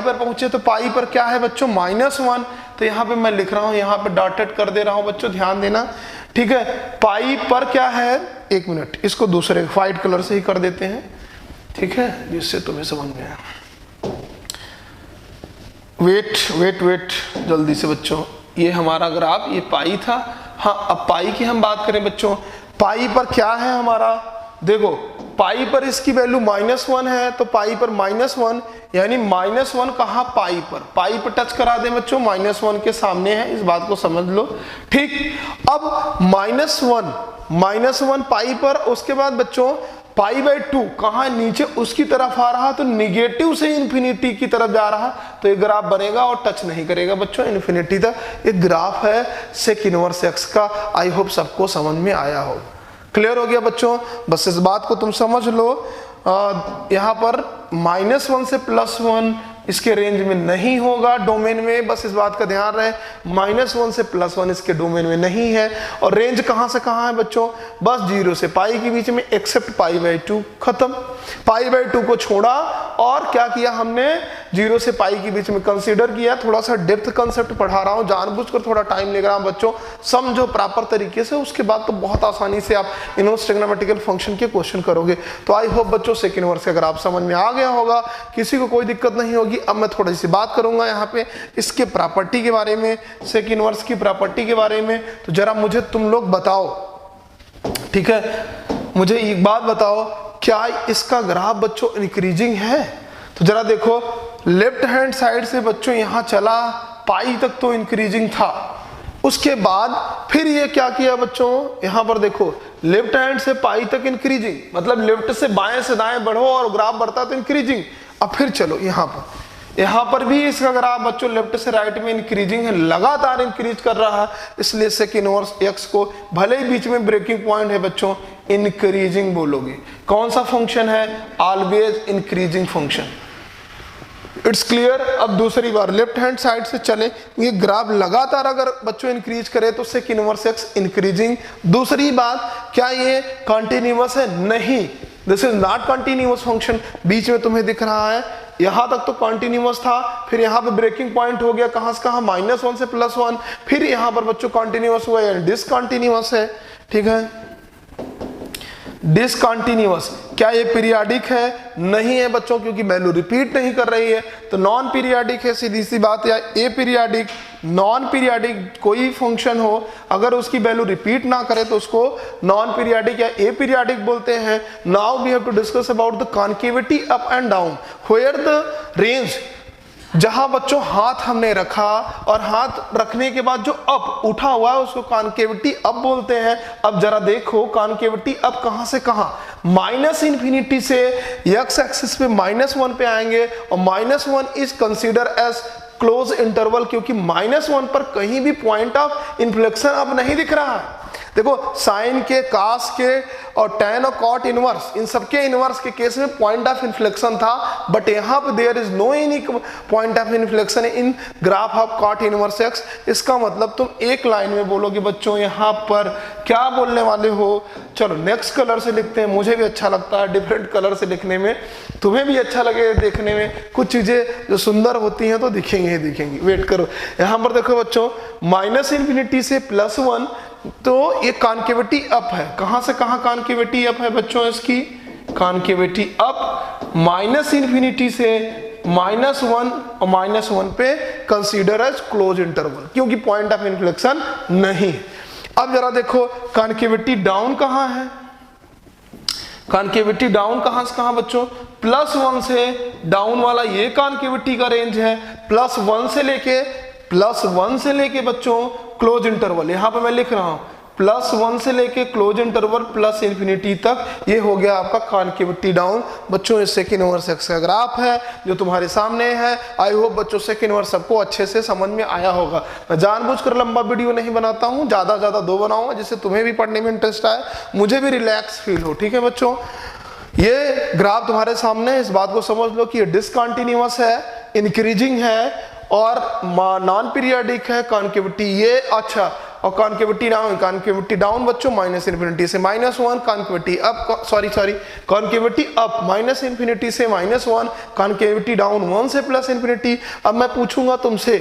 पर पहुंचे, तो पाई पर क्या है बच्चों, -1। तो यहाँ पे मैं लिख रहा हूं, यहाँ पे डॉटेड कर दे रहा हूं बच्चों, ध्यान देना, ठीक है। पाई पर क्या है, एक मिनट, इसको दूसरे व्हाइट कलर से ही कर देते हैं, ठीक है, जिससे तुम्हें समझ में आए। वेट जल्दी से बच्चों, ये हमारा ग्राफ, ये पाई था। हाँ, अब पाई की हम बात करें बच्चों, पाई पर क्या है हमारा, देखो पाई पर इसकी वैल्यू -1 है, तो पाई पर -1, यानी -1 कहाँ, पाई पर टच करा दें बच्चों, -1 के सामने है, इस बात को समझ लो, ठीक। अब -1 पाई पर, उसके बाद बच्चों π/2 कहाँ, नीचे उसकी तरफ आ रहा, तो निगेटिव से इन्फिनिटी की तरफ जा रहा, तो ये ग्राफ बनेगा और टच नहीं करेगा बच्चों इन्फिनिटी तक। एक ग्राफ है सेक इनवर्स एक्स का। आई होप सबको समझ में आया हो। क्लियर हो गया बच्चों? बस इस बात को तुम समझ लो। यहाँ पर -1 से +1 इसके रेंज में नहीं होगा डोमेन में, बस इस बात का ध्यान रहे, -1 से +1 इसके डोमेन में नहीं है। और रेंज कहाँ से कहाँ है बच्चों, बस 0 से पाई के बीच में, एक्सेप्ट π/2, खत्म। π/2 को छोड़ा और क्या किया हमने, 0 से पाई के बीच में कंसीडर किया। थोड़ा सा डेप्थ कंसेप्ट पढ़ा रहा हूँ, जानबूझकर थोड़ा टाइम ले रहा हूँ बच्चों, समझो प्रॉपर तरीके से, उसके बाद तो बहुत आसानी से आप इनवर्स ट्रिग्नोमेट्रिकल फंक्शन के क्वेश्चन करोगे। तो आई होप बच्चों सेकंड इनवर्स अगर आप समझ में आ गया होगा, किसी को कोई दिक्कत नहीं होगी। अब मैं थोड़ी सी बात करूंगा यहाँ पे इसके प्रॉपर्टी के बारे में, सेकंड इनवर्स की प्रॉपर्टी के बारे में। तो जरा मुझे तुम लोग बताओ, ठीक है, मुझे एक बात बताओ, क्या इसका ग्राफ बच्चों इंक्रीजिंग है? तो जरा देखो, लेफ्ट हैंड साइड से बच्चों यहां चला, पाई तक तो इंक्रीजिंग था, उसके बाद फिर ये क्या किया बच्चों, यहां पर देखो लेफ्ट हैंड से पाई तक इंक्रीजिंग, मतलब लेफ्ट से बाएं से दाएं बढ़ो और ग्राफ बढ़ता तो इंक्रीजिंग। अब फिर चलो यहां पर भी इसका ग्राफ बच्चों लेफ्ट से राइट में इंक्रीजिंग है, लगातार इंक्रीज कर रहा है, इसलिए सेकंड इनवर्स एक्स को भले ही बीच में ब्रेकिंग पॉइंट है बच्चों, इंक्रीजिंग बोलोगे। कौन सा फंक्शन है, always increasing function. It's clear. अब दूसरी बार लेफ्ट हैंड साइड से चले, ये ग्राफ लगातार अगर बच्चों इंक्रीज करे तो सेकंड इनवर्स एक्स इंक्रीजिंग। दूसरी बात, क्या ये कंटिन्यूअस है? नहीं, this is not continuous function. बीच में तुम्हें दिख रहा है, यहां तक तो कंटिन्यूअस था, फिर यहां पे ब्रेकिंग पॉइंट हो गया, कहां से कहां, -1 से +1, फिर यहां पर बच्चों कंटिन्यूअस हुआ, यानी डिसकंटिन्यूअस है, ठीक है, डिसकंटिन्यूअस। क्या ये पीरियाडिक है? नहीं है बच्चों, क्योंकि वैल्यू रिपीट नहीं कर रही है, तो नॉन पीरियाडिक है, सीधी सी बात। या ए पीरियाडिक, नॉन पीरियाडिक कोई फंक्शन हो, अगर उसकी वैल्यू रिपीट ना करे तो उसको नॉन पीरियाडिक या ए पीरियाडिक बोलते हैं। Now we have to discuss about the concavity up and down, where the range, जहां बच्चों हाथ हमने रखा और हाथ रखने के बाद जो अप उठा हुआ है उसको कॉन्केविटी अप बोलते हैं। अब जरा देखो कॉन्केविटी अप कहां से कहां, -∞ से एक्स एक्सिस पे -1 पे आएंगे, और -1 is consider as close interval, क्योंकि -1 पर कहीं भी पॉइंट ऑफ इन्फ्लेक्शन अब नहीं दिख रहा है। देखो साइन के, कास के और टैन और कॉट इनवर्स, इन सबके इनवर्स के केस में पॉइंट ऑफ इन्फ्लेक्शन था, बट यहाँ पे there is no any point of inflection in graph of cot inverse x. इसका मतलब तुम एक लाइन में बोलोगे बच्चों, यहाँ पर क्या बोलने वाले हो। चलो नेक्स्ट कलर से लिखते हैं, मुझे भी अच्छा लगता है डिफरेंट कलर से लिखने में, तुम्हें भी अच्छा लगे देखने में, कुछ चीजें जो सुंदर होती हैं तो दिखेंगे ही दिखेंगी। वेट करो, यहाँ पर देखो बच्चों, -∞ से +1, तो ये कॉन्केविटी अप है। कहां से कहां कॉन्केविटी अप है बच्चों, इसकी कॉन्केविटी अप, -∞ से -1 और -1 पे कंसीडर एज क्लोज इंटरवल, क्योंकि पॉइंट ऑफ इन्फ्लेक्शन नहीं। अब जरा देखो कॉन्केविटी डाउन कहां है, कॉन्केविटी डाउन कहां से कहां बच्चों, +1 से डाउन वाला ये कॉन्केविटी का रेंज है, +1 से लेके बच्चों क्लोज इंटरवल, यहां पे मैं लिख रहा हूं +1 से लेके क्लोज इंटरवल +∞ तक, ये हो गया आपका कॉन्केविटी डाउन। बच्चों ये सेकंड इनवर्स एक्स का ग्राफ है जो तुम्हारे सामने है। आई होप बच्चों सेकंड इनवर्स सबको अच्छे से समझ में आया होगा। मैं जानबूझकर लंबा वीडियो नहीं बनाता हूं, ज्यादा 2 बनाऊंगा जिससे तुम्हें भी पढ़ने में इंटरेस्ट आए, मुझे भी रिलैक्स फील हो, ठीक है बच्चों। ये ग्राफ तुम्हारे सामने, इस बात को समझ लो कि ये डिसकंटिन्यूअस है, इंक्रीजिंग है और नॉन पीरियडिक है। कॉन्केविटी ये अच्छा, और कॉन्केविटी डाउन बच्चों -∞ से -1, concavity up, sorry concavity up -∞ से -1, कॉन्केविटी डाउन 1 से +∞। अब मैं पूछूंगा तुमसे,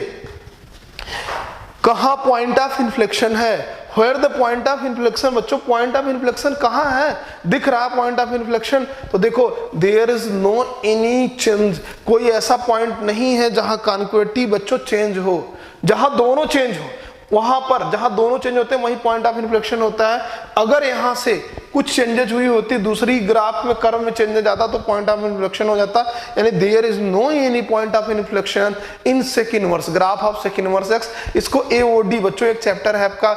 कहां पॉइंट ऑफ इन्फ्लेक्शन है, Where the point of inflection, बच्चों पॉइंट ऑफ इन्फ्लेक्शन कहां है, दिख रहा है पॉइंट ऑफ इन्फ्लेक्शन, तो देखो there is no any change, कोई ऐसा पॉइंट नहीं है जहां कॉन्केविटी बच्चों चेंज हो, जहां दोनों चेंज हो, वहां पर जहां दोनों चेंज होते हैं वहीं पॉइंट ऑफ इन्फ्लेक्शन होता है। अगर यहां से कुछ चेंजेस हुई होती, दूसरी ग्राफ में कर्व में चेंजेस आता तो पॉइंट ऑफ इन्फ्लेक्शन हो जाता, यानी there is no any point of inflection in second inverse graph of second inverse x. इसको एओडी बच्चों एक चैप्टर है आपका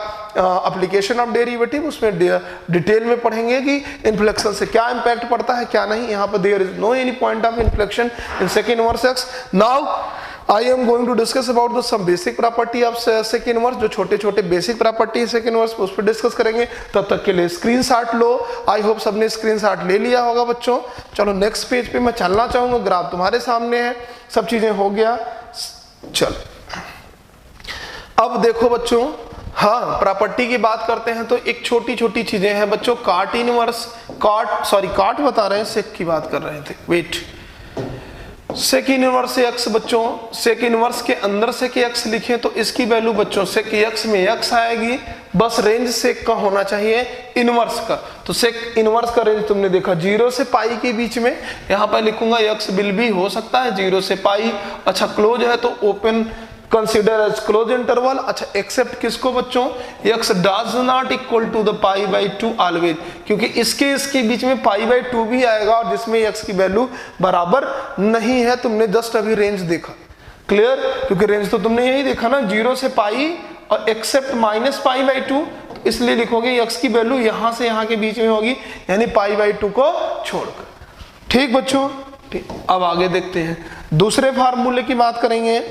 एप्लीकेशन ऑफ डेरिवेटिव, उसमें डिटेल में पढ़ेंगे कि इन्फ्लेक्शन से क्या इंपैक्ट पड़ता है क्या नहीं। यहाँ पर there is no any point of inflection in second inverse x. Now I am going to discuss about the some basic property of sec inverse, जो छोटे छोटे बेसिक प्रॉपर्टी है सेक इनवर्स उस पर डिस्कस करेंगे। तब तक के लिए स्क्रीनशॉट लो। आई होप सबने स्क्रीनशॉट ले लिया होगा बच्चों। चलो नेक्स्ट पेज पे मैं चलना चाहूंगा, ग्राफ तुम्हारे सामने है, सब चीजें हो गया। चलो अब देखो बच्चों, हाँ प्रॉपर्टी की बात करते हैं तो एक छोटी छोटी चीजें हैं बच्चों। काट इनवर्स, काट बता रहे हैं, सेक की बात कर रहे थे, वेट। सेक इनवर्स एक्स बच्चों, सेक इनवर्स के अंदर सेक एक्स लिखें तो इसकी वैल्यू बच्चों सेक एक्स में एक्स आएगी, बस रेंज सेक का होना चाहिए इनवर्स का। तो सेक इनवर्स का रेंज तुमने देखा 0 से पाई के बीच में, यहाँ पर लिखूंगा एक्स विल भी हो सकता है 0 से पाई। अच्छा क्लोज है तो open consider as close interval. अच्छा एक्सेप्ट किसको बच्चों, x does not equal to the pi by 2 always, क्योंकि इसके बीच में पाई बाई 2 भी आएगा और जिसमें x की वैल्यू बराबर नहीं है। तुमने जस्ट अभी रेंज देखा, क्लियर, क्योंकि रेंज तो तुमने यही देखा ना 0 से पाई और एक्सेप्ट माइनस पाई बाई 2, इसलिए लिखोगे x की वैल्यू यहां से यहां के बीच में होगी, यानी पाई बाई 2 को छोड़कर। ठीक बच्चों, ठीक। अब आगे देखते हैं, दूसरे फार्मूले की बात करेंगे।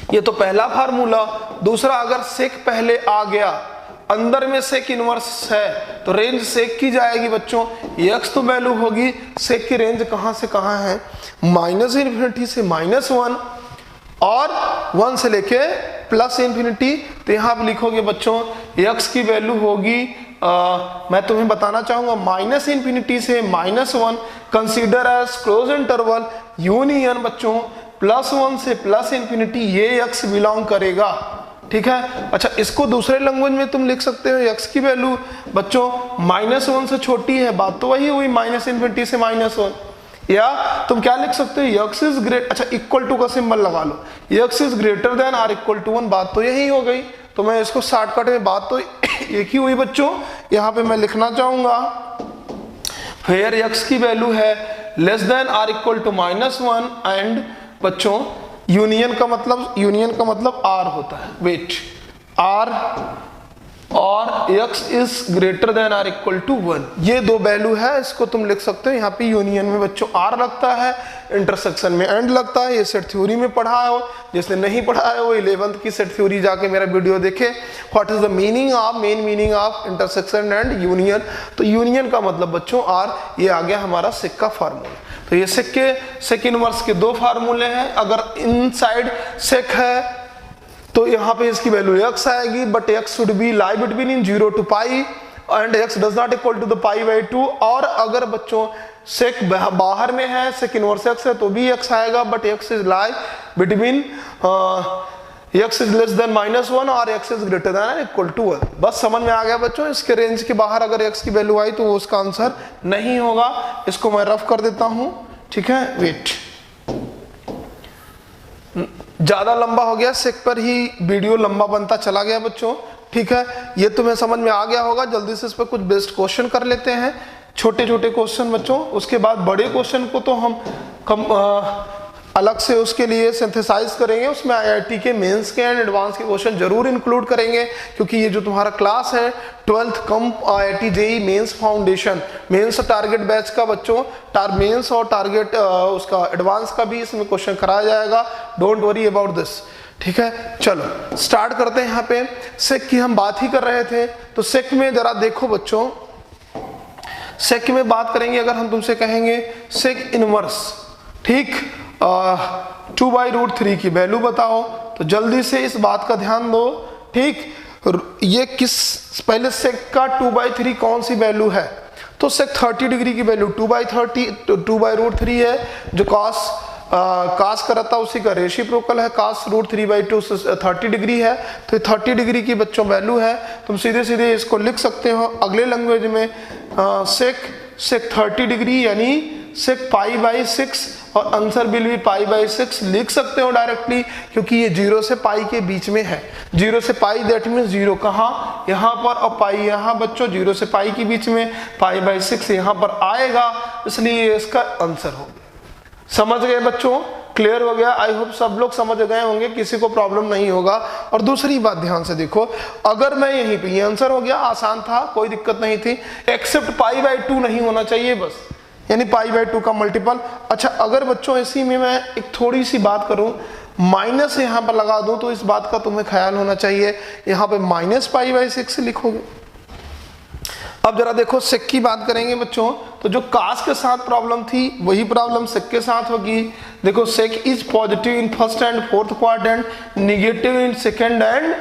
ये तो पहला फार्मूला। दूसरा, अगर सेक पहले आ गया, अंदर में सेक इनवर्स है तो रेंज सेक की जाएगी बच्चों। x तो वैल्यू होगी, सेक की रेंज कहां से कहां है, माइनस इन्फिनिटी से -1 और 1 से लेके प्लस इन्फिनिटी। तो यहां आप लिखोगे बच्चों x की वैल्यू होगी मैं तुम्हें बताना चाहूंगा माइनस इन्फिनिटी से -1, consider as close interval union बच्चों +1 से प्लस इन्फिनिटी, ये x बिलोंग करेगा। ठीक है। अच्छा इसको दूसरे लैंग्वेज में तुम लिख सकते हो, x की वैल्यू बच्चों -1 से छोटी है, बात तो वही हुई माइनस इन्फिनिटी से -1। या तुम क्या लिख सकते हो, x इज ग्रेट, अच्छा इक्वल टू का सिंबल लगा लो, x is greater than or equal to 1, बात तो यही हो गई। तो मैं इसको शॉर्टकट में, बात तो एक ही हुई बच्चों। यहाँ पे मैं लिखना चाहूंगा वेयर x की वैल्यू है less than or equal to -1 and बच्चों यूनियन का मतलब आर होता है, वेट आर और x is greater than or equal to 1, ये दो वैल्यू है। इसको तुम लिख सकते हो, यहाँ पे यूनियन में बच्चों आर लगता है, इंटरसेक्शन में एंड लगता है। ये सेट थ्योरी में पढ़ा हो, जिसने नहीं पढ़ा है वो 11th की सेट थ्योरी जाके मेरा वीडियो देखे। What is the meaning of, main meaning of intersection and union. तो यूनियन का मतलब बच्चों आर, ये आ गया हमारा सेक का फार्मूला। तो ये सेक इनवर्स के दो फार्मूले हैं। अगर इनसाइड सेक है तो यहाँ पे इसकी वैल्यू x आएगी, but x should be lie between in 0 to pi and x does not equal to the pi by 2। और अगर बच्चों सेक बाहर में है, सेक इनवर्स x है तो भी x आएगा, but x is lie between x is less than -1 और x is greater than equal to 1। बस समझ में आ गया बच्चों। इसके रेंज के बाहर अगर x की वैल्यू आई तो वो उसका आंसर नहीं होगा। इसको मैं रफ कर देता हूं, ठीक है, वेट। ज्यादा लंबा हो गया, सेक पर ही वीडियो लंबा बनता चला गया बच्चों, ठीक है। ये तुम्हें समझ में आ गया होगा। जल्दी से इस पर कुछ बेस्ट क्वेश्चन कर लेते हैं, छोटे छोटे क्वेश्चन बच्चों। उसके बाद बड़े क्वेश्चन को तो हम अलग से उसके लिए सिंथेसाइज करेंगे, उसमें आईआईटी के मेंस के एंड एडवांस के क्वेश्चन जरूर इंक्लूड करेंगे, क्योंकि ये जो तुम्हारा क्लास है 12th cum IIT JEE Mains foundation, Mains target batch का बच्चों, मेंस और टारगेट उसका एडवांस का भी इसमें क्वेश्चन कराया जाएगा। डोंट वरी अबाउट दिस, ठीक है। चलो स्टार्ट करते हैं। यहाँ पे सेक की हम बात ही कर रहे थे, तो सेक में जरा देखो बच्चों, सेक में बात करेंगे। अगर हम तुमसे कहेंगे सेक इनवर्स, ठीक, 2/√3 की वैल्यू बताओ, तो जल्दी से इस बात का ध्यान दो, ठीक। ये किस, पहले सेक का 2/3 कौन सी वैल्यू है, तो सेक 30 डिग्री की वैल्यू 2/√3 है, जो cos का रहता है उसी का रेसिप्रोकल है, cos √3/2 30 डिग्री है, तो 30 डिग्री की बच्चों वैल्यू है। तुम सीधे सीधे इसको लिख सकते हो अगले लैंग्वेज में, सेक 30 डिग्री यानी सेक π/6 और आंसर विल भी π/6 लिख सकते हो डायरेक्टली, क्योंकि ये 0 से पाई के बीच में है। 0 से पाई दैट मीन्स 0 कहाँ, यहाँ पर, और पाई यहाँ बच्चों 0 से पाई के बीच में, π/6 यहाँ पर आएगा, इसलिए इसका आंसर हो गया। समझ गए बच्चों, क्लियर हो गया। आई होप सब लोग समझ गए होंगे, किसी को प्रॉब्लम नहीं होगा। और दूसरी बात ध्यान से देखो, अगर मैं यहीं पे, ये आंसर हो गया, आसान था, कोई दिक्कत नहीं थी, एक्सेप्ट π/2 नहीं होना चाहिए बस। यानी पाई बाई 2 का मल्टीपल। अच्छा अगर बच्चों इसी में मैं एक थोड़ी सी बात करूं, माइनस यहाँ पर लगा दूं, तो इस बात का तुम्हें ख्याल होना चाहिए, यहाँ पे माइनस पाई बाई 6 लिखोगे। अब जरा देखो सेक की बात करेंगे बच्चों, तो जो कास के साथ प्रॉब्लम थी वही प्रॉब्लम सेक के साथ होगी। देखो sec is positive in first and fourth quadrant, negative in second and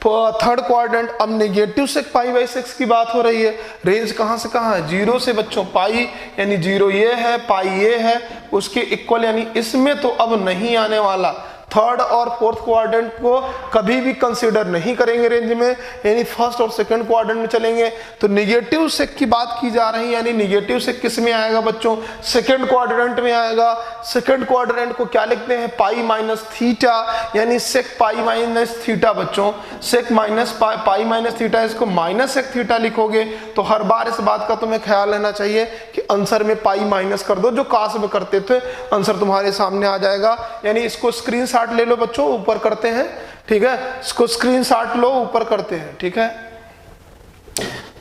third quadrant. अब नेगेटिव सेक पाई बाई 6 की बात हो रही है, रेंज कहां से कहां है, 0 से बच्चों पाई, यानी 0 ये है, पाई ये है, उसके इक्वल, यानी इसमें तो अब नहीं आने वाला। थर्ड और फोर्थ क्वाड्रेंट को कभी भी कंसीडर नहीं करेंगे रेंज में, यानी फर्स्ट और सेकंड क्वाड्रेंट में चलेंगे। तो निगेटिव सेक की बात की जा रही है, यानी निगेटिव सेक किस में आएगा बच्चों, सेकंड क्वाड्रेंट में आएगा। सेकंड क्वाड्रेंट को क्या लिखते हैं, पाई माइनस थीटा, यानी सेक पाई माइनस थीटा बच्चों, sec minus pi minus theta, इसको माइनस सेक थीटा लिखोगे। तो हर बार इस बात का तुम्हें ख्याल रहना चाहिए कि आंसर में पाई माइनस कर दो, जो काश में करते थे, आंसर तुम्हारे सामने आ जाएगा। यानी इसको स्क्रीनशॉट ले लो बच्चों, ऊपर करते हैं, ठीक है, इसको स्क्रीनशॉट लो, ऊपर करते हैं, ठीक है।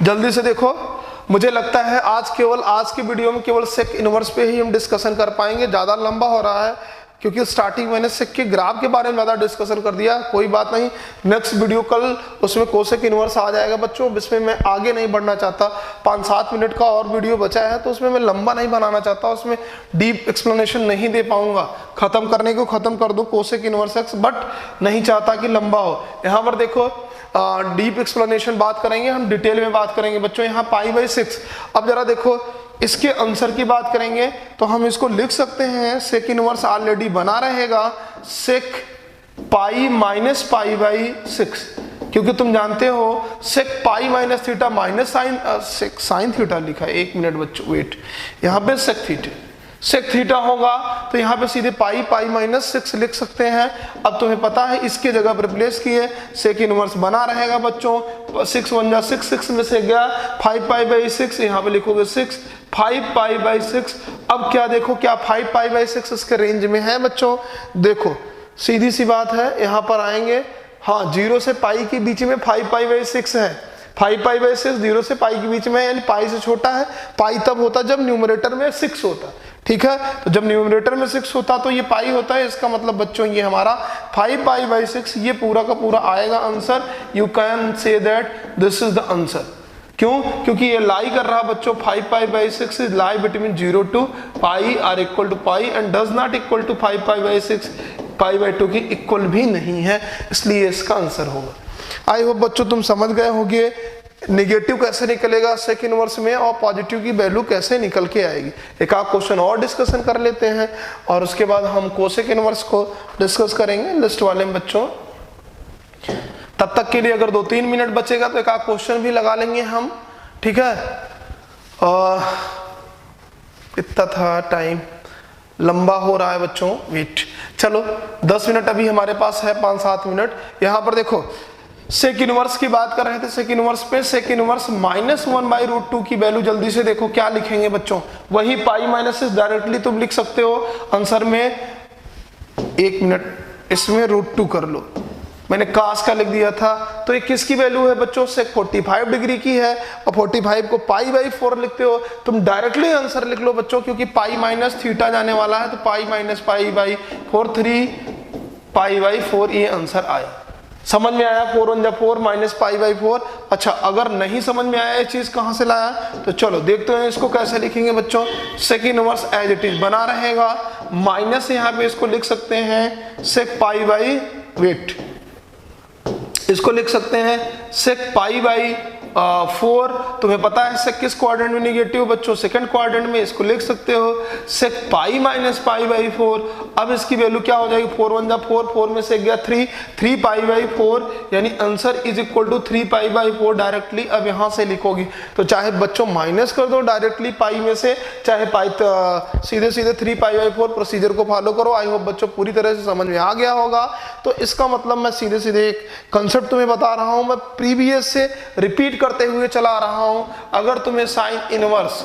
जल्दी से देखो, मुझे लगता है आज की वीडियो में केवल सेक इनवर्स पे ही हम डिस्कशन कर पाएंगे, ज्यादा लंबा हो रहा है क्योंकि स्टार्टिंग मैंने सेक के ग्राफ के बारे में ज्यादा डिस्कशन कर दिया। कोई बात नहीं, नेक्स्ट वीडियो कल उसमें कोसेक इनवर्स आ जाएगा बच्चों, इसमें मैं आगे नहीं बढ़ना चाहता। 5-7 मिनट का और वीडियो बचा है, तो उसमें मैं लंबा नहीं बनाना चाहता, उसमें डीप एक्सप्लेनेशन नहीं दे पाऊंगा। खत्म करने को खत्म कर दूं कोसेक इनवर्स एक्स, बट नहीं चाहता कि लंबा हो। यहाँ पर देखो डीप एक्सप्लेनेशन बात करेंगे हम, डिटेल में बात करेंगे बच्चों। यहाँ पाई बाई 6, अब जरा देखो इसके आंसर की बात करेंगे तो हम इसको लिख सकते हैं, सेक इनवर्स ऑलरेडी बना रहेगा, सेक पाई माइनस पाई बाई 6, क्योंकि तुम जानते हो sec pi minus theta minus sine, sec sine theta लिखा है, 1 मिनट बच्चों वेट, यहाँ पे सेक थीटा होगा, तो यहाँ पे सीधे पाई पाई माइनस 6 लिख सकते हैं। अब तुम्हें पता है इसके जगह पर रिप्लेस किए, सेक इनवर्स बना रहेगा बच्चों, 6 1 जा 6, 6 में से गया 5 पाई बाई 6, यहाँ पे लिखोगे 6 5 पाई बाई 6। अब क्या देखो, क्या 5 पाई बाई 6 इसके रेंज में है बच्चों, देखो सीधी सी बात है, यहाँ पर आएंगे, हाँ 0 से पाई के बीच में 5 पाई बाई 6 है, 5 पाई बाई 6 0 से पाई के बीच में, यानी पाई से छोटा है। पाई तब होता जब न्यूमरेटर में 6 होता, ठीक है, तो जब न्यूमरेटर में 6 होता तो ये पाई होता है, इसका मतलब बच्चों ये हमारा 5 पाई बाई 6 ये पूरा का पूरा आएगा answer. You can say that this is the answer. क्यों, क्योंकि ये लाई कर रहा बच्चों, 5 pi by 6 is lie between 0 to pi or equal to pi and does not equal to 5 pi by 6 pi by 2 की इक्वल भी नहीं है, इसलिए इसका आंसर होगा। आई होप बच्चों तुम समझ गए होंगे नेगेटिव कैसे निकलेगा सेक इनवर्स में और पॉजिटिव की वैल्यू कैसे निकल के आएगी। एक आध क्वेश्चन और डिस्कशन कर लेते हैं और उसके बाद हम कोसेक इनवर्स को डिस्कस करेंगे लिस्ट वाले में बच्चों। तब तक के लिए अगर 2-3 मिनट बचेगा तो एक आध क्वेश्चन भी लगा लेंगे हम, ठीक है। इतना था टाइम, लंबा हो रहा है बच्चों, वेट, चलो 10 मिनट अभी हमारे पास है, 5-7 मिनट। यहाँ पर देखो सेक इनवर्स की बात कर रहे थे, सेक इनवर्स पे सेक इनवर्स -1/√2 की वैल्यू जल्दी से देखो क्या लिखेंगे बच्चों, वही पाई माइनस डायरेक्टली तुम लिख सकते हो आंसर में। 1 मिनट, इसमें √2 कर लो, मैंने कास का लिख दिया था, तो ये किसकी वैल्यू है बच्चों, सेक 45 डिग्री की है, और 45 को पाई बाई 4 लिखते हो, तुम डायरेक्टली आंसर लिख लो बच्चों, क्योंकि पाई माइनस थीटा जाने वाला है, तो pi minus pi by 4 3 pi by 4 ये आंसर आया। समझ में आया, 4 1 जा 4 माइनस पाई बाई 4। अच्छा अगर नहीं समझ में आया ये चीज कहां से लाया, तो चलो देखते हैं इसको कैसे लिखेंगे बच्चों। Sec inverse as it is बना रहेगा, माइनस यहाँ पे इसको लिख सकते हैं सेक पाई बाई, वेट, इसको लिख सकते हैं सेक पाई बाई 4। तुम्हें पता है सेक किस क्वाड्रेंट में निगेटिव बच्चों, सेकंड क्वाड्रेंट में, इसको लिख सकते हो sec pi minus pi by 4। अब इसकी वैल्यू क्या हो जाएगी, 4 1 जा 4, 4 में से गया 3 3 पाई बाई 4, यानी answer is equal to 3 pi by 4 directly. अब यहां से लिखोगी तो चाहे बच्चों माइनस कर दो डायरेक्टली पाई में से, चाहे पाई सीधे सीधे 3 पाई बाई 4 प्रोसीजर को फॉलो करो। आई होप बच्चों पूरी तरह से समझ में आ गया होगा। तो इसका मतलब मैं सीधे सीधे एक कंसेप्ट तुम्हें बता रहा हूं, मैं प्रीवियस से रिपीट करते हुए चला रहा हूं। अगर तुम्हें sine inverse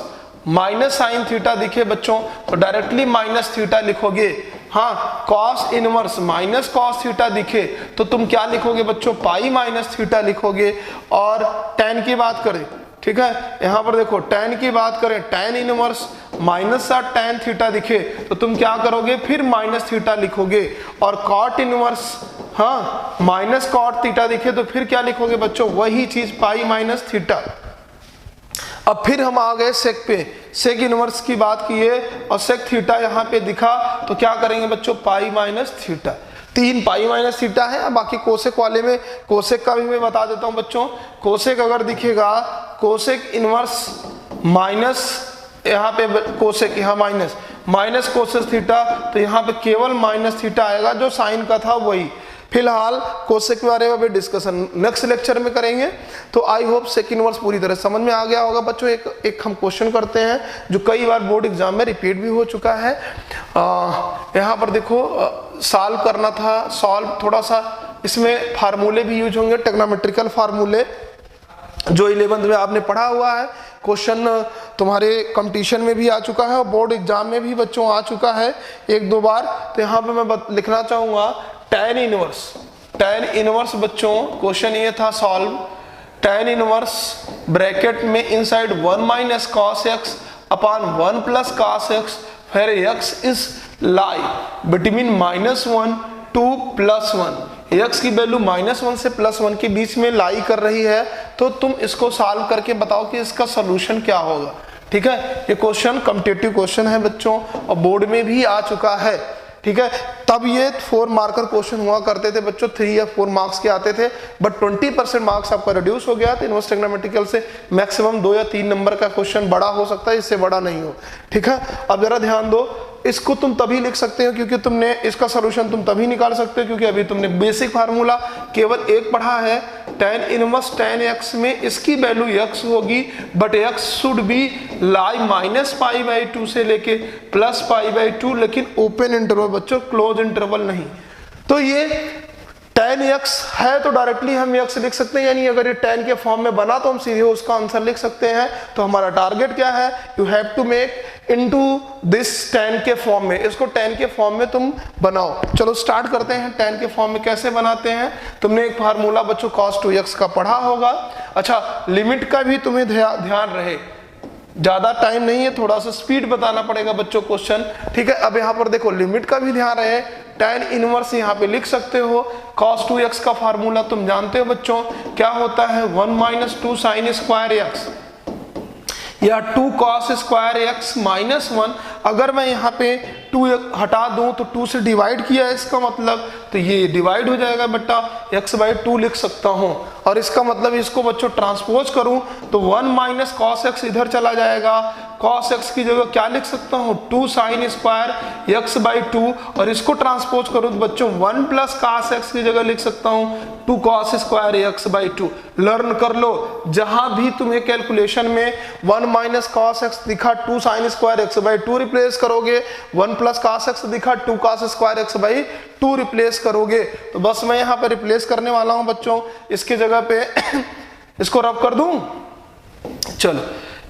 minus sine theta दिखे बच्चों तो डायरेक्टली माइनस थीटा लिखोगे। हाँ, cos inverse minus cos theta दिखे तो तुम क्या लिखोगे बच्चों, पाई माइनस थीटा लिखोगे। और tan की बात करें, ठीक है, यहां पर देखो tan की बात करें, tan इनवर्स माइनस सा tan थीटा दिखे तो तुम क्या करोगे, फिर माइनस थीटा लिखोगे। और cot inverse minus cot theta दिखे तो फिर क्या लिखोगे बच्चों, वही चीज पाई माइनस थीटा। अब फिर हम आ गए सेक पे, सेक इनवर्स की बात की है और सेक थीटा यहाँ पे दिखा तो क्या करेंगे बच्चों, पाई माइनस थीटा। 3 पाई माइनस थीटा है। बाकी कोसेक वाले में कोसेक का भी मैं बता देता हूं बच्चों। कोसेक अगर दिखेगा, कोसेक इनवर्स माइनस, यहाँ पे कोसेक, यहाँ माइनस कोसेक थीटा, तो यहाँ पे केवल माइनस थीटा आएगा, जो साइन का था वही। फिलहाल कोसेक के बारे में अभी डिस्कशन नेक्स्ट लेक्चर में करेंगे। तो आई होप सेक इनवर्स पूरी तरह समझ में आ गया होगा बच्चों। एक हम क्वेश्चन करते हैं जो कई बार बोर्ड एग्जाम में रिपीट भी हो चुका है। यहाँ पर देखो सॉल्व करना था, सॉल्व थोड़ा सा इसमें फार्मूले भी यूज होंगे, टेक्नोमेट्रिकल फार्मूले जो 11th में आपने पढ़ा हुआ है। क्वेश्चन तुम्हारे कंपटीशन में भी आ चुका है और बोर्ड एग्जाम में भी बच्चों आ चुका है 1-2 बार। तो यहाँ पे मैं लिखना चाहूंगा tan इनवर्स बच्चों, क्वेश्चन ये था सॉल्व, tan इनवर्स ब्रैकेट में inside 1 minus cos x upon 1 plus cos x, फिर x is lie between -1 to +1। x की वैल्यू -1 से +1 के बीच में लाई कर रही है। तो तुम इसको सॉल्व करके बताओ कि इसका सोल्यूशन क्या होगा। ठीक है, ये क्वेश्चन कॉम्पिटिटिव क्वेश्चन है बच्चों और बोर्ड में भी आ चुका है। ठीक है, तब ये 4 मार्कर क्वेश्चन हुआ करते थे बच्चों, 3 या 4 मार्क्स के आते थे, बट 20% मार्क्स आपका रिड्यूस हो गया। तो इनवर्स ट्रिग्नोमेट्रिकल से मैक्सिमम 2 या 3 नंबर का क्वेश्चन बड़ा हो सकता है, इससे बड़ा नहीं हो। ठीक है, अब जरा ध्यान दो, इसको तुम तभी लिख सकते हो क्योंकि तुमने इसका सॉल्यूशन तुम तभी निकाल सकते हो क्योंकि अभी तुमने बेसिक फार्मूला केवल एक पढ़ा है। tan इनवर्स tan x में इसकी वैल्यू x होगी, बट x शुड बी लाई -π/2 से लेके +π/2, लेकिन ओपन इंटरवल बच्चों, क्लोज इंटरवल नहीं। तो ये tan x है तो डायरेक्टली हम x लिख सकते हैं, यानी अगर ये tan के फॉर्म में बना तो हम सीधे उसका आंसर लिख सकते हैं। तो हमारा टारगेट क्या है, you have to make into this tan के फॉर्म में, इसको tan के फॉर्म में तुम बनाओ। चलो स्टार्ट करते हैं। tan के फॉर्म में कैसे बनाते हैं, तुमने एक फार्मूला बच्चों cos 2x का पढ़ा होगा। अच्छा, लिमिट का भी तुम्हें ध्यान रहे, ज्यादा टाइम नहीं है, थोड़ा सा स्पीड बताना पड़ेगा बच्चों क्वेश्चन। ठीक है, अब यहाँ पर देखो लिमिट का भी ध्यान रहे। tan इनवर्स यहाँ पे लिख सकते हो। cos 2x का फार्मूला तुम जानते हो बच्चों, क्या होता है, 1 - 2 sin स्क्वायर x या 2 cos स्क्वायर x -1। अगर मैं यहाँ पे 2 हटा दूं तो 2 से डिवाइड किया है, इसका मतलब तो ये डिवाइड हो जाएगा बेटा, x/2 लिख सकता हूं। और इसका मतलब इसको बच्चों ट्रांसपोज करूं तो 1 - cos x इधर चला जाएगा, cos x की जगह क्या लिख सकता हूं, 2 sin स्क्वायर x/2। और इसको ट्रांसपोज करूं तो बच्चों 1 + cos x की जगह लिख सकता हूं 2 cos स्क्वायर x/2। लर्न कर लो, जहां भी तुम्हें कैलकुलेशन में 1 - cos x दिखा 2 sin स्क्वायर x/2 रिप्लेस करोगे, 1 + cos x दिखा 2 cos स्क्वायर x/2 रिप्लेस करोगे। तो बस मैं यहाँ पे रिप्लेस करने वाला हूं बच्चों, इसके जगह पे इसको रब कर दूं। चलो,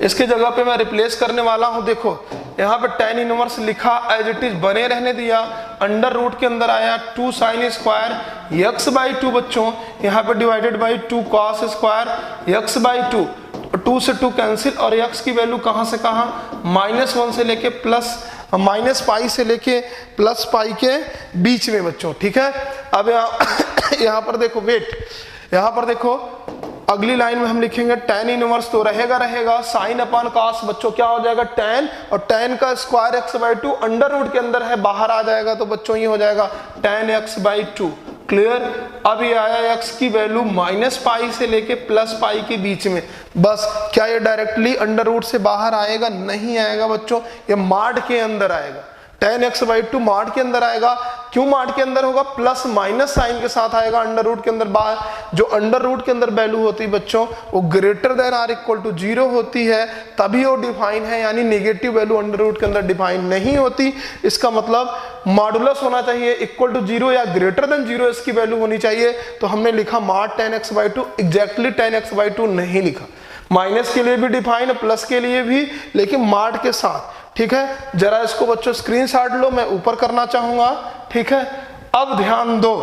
इसके जगह पे मैं रिप्लेस करने वाला हूं। देखो यहाँ पे tan इनवर्स लिखा, एज इट इज बने रहने दिया, अंडर रूट के अंदर आया 2 sin स्क्वायर x/2 बच्चों, यहाँ पे divided by 2 cos square x/2। 2 से 2 कैंसिल और x की वैल्यू कहां से कहां, -1 से लेके -π से लेके +π के बीच में बच्चों। ठीक है, अब यहाँ पर देखो, वेट, यहाँ पर देखो अगली लाइन में हम लिखेंगे tan इनवर्स तो रहेगा sin अपॉन cos बच्चों, क्या हो जाएगा tan, और tan का स्क्वायर x/2 अंडर रूट के अंदर है, बाहर आ जाएगा तो बच्चों ये हो जाएगा tan x/2। क्लियर। अब ये आया x की वैल्यू -π से लेके +π के बीच में। बस, क्या ये डायरेक्टली अंडर रूट से बाहर आएगा, नहीं आएगा बच्चों, ये माड के अंदर आएगा। tan x/2 माड के अंदर आएगा। क्यों माड के अंदर होगा, प्लस माइनस साइन के साथ आएगा अंडर रूट के अंदर। बाहर जो अंडर रूट के अंदर वैल्यू होती है बच्चों, वो greater than or equal to 0 होती है, तभी वो डिफाइन है, यानी नेगेटिव वैल्यू अंडर रूट के अंदर डिफाइन नहीं होती। इसका मतलब मॉडुलस होना चाहिए इक्वल टू 0 या ग्रेटर देन 0 इसकी वैल्यू होनी चाहिए। तो हमने लिखा माड tan x/2, exactly tan x/2 नहीं लिखा। माइनस के लिए भी डिफाइन है, प्लस के लिए भी, लेकिन माड के साथ। ठीक है, जरा इसको बच्चों स्क्रीनशॉट लो, मैं ऊपर करना चाहूंगा। ठीक है, अब ध्यान दो,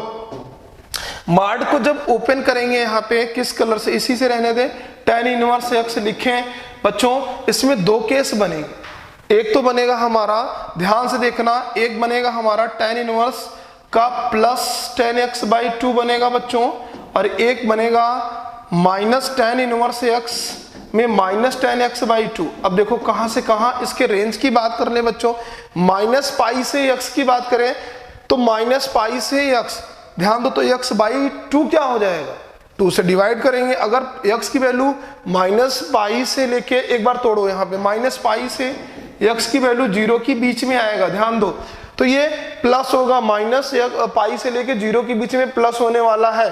माड को जब ओपन करेंगे यहाँ पे किस कलर से, इसी से रहने दे, tan इनवर्स x लिखें बच्चों। इसमें 2 केस बनेंगे, एक तो बनेगा हमारा, ध्यान से देखना, एक बनेगा हमारा tan इनवर्स का प्लस tan(x/2) बनेगा बच्चों, और एक बनेगा माइनस tan इनवर्स x में माइनस tan(x/2). अब देखो कहां से कहां इसके रेंज की बात कर ले बच्चों, -π से x की बात करें तो -π से x, ध्यान दो, तो x/2 क्या हो जाएगा, 2 से डिवाइड करेंगे। अगर x की वैल्यू -π से लेके, एक बार तोड़ो यहाँ पे, -π से x की वैल्यू 0 के बीच में आएगा, ध्यान दो, तो ये प्लस होगा, -π से लेके 0 के बीच में प्लस होने वाला है।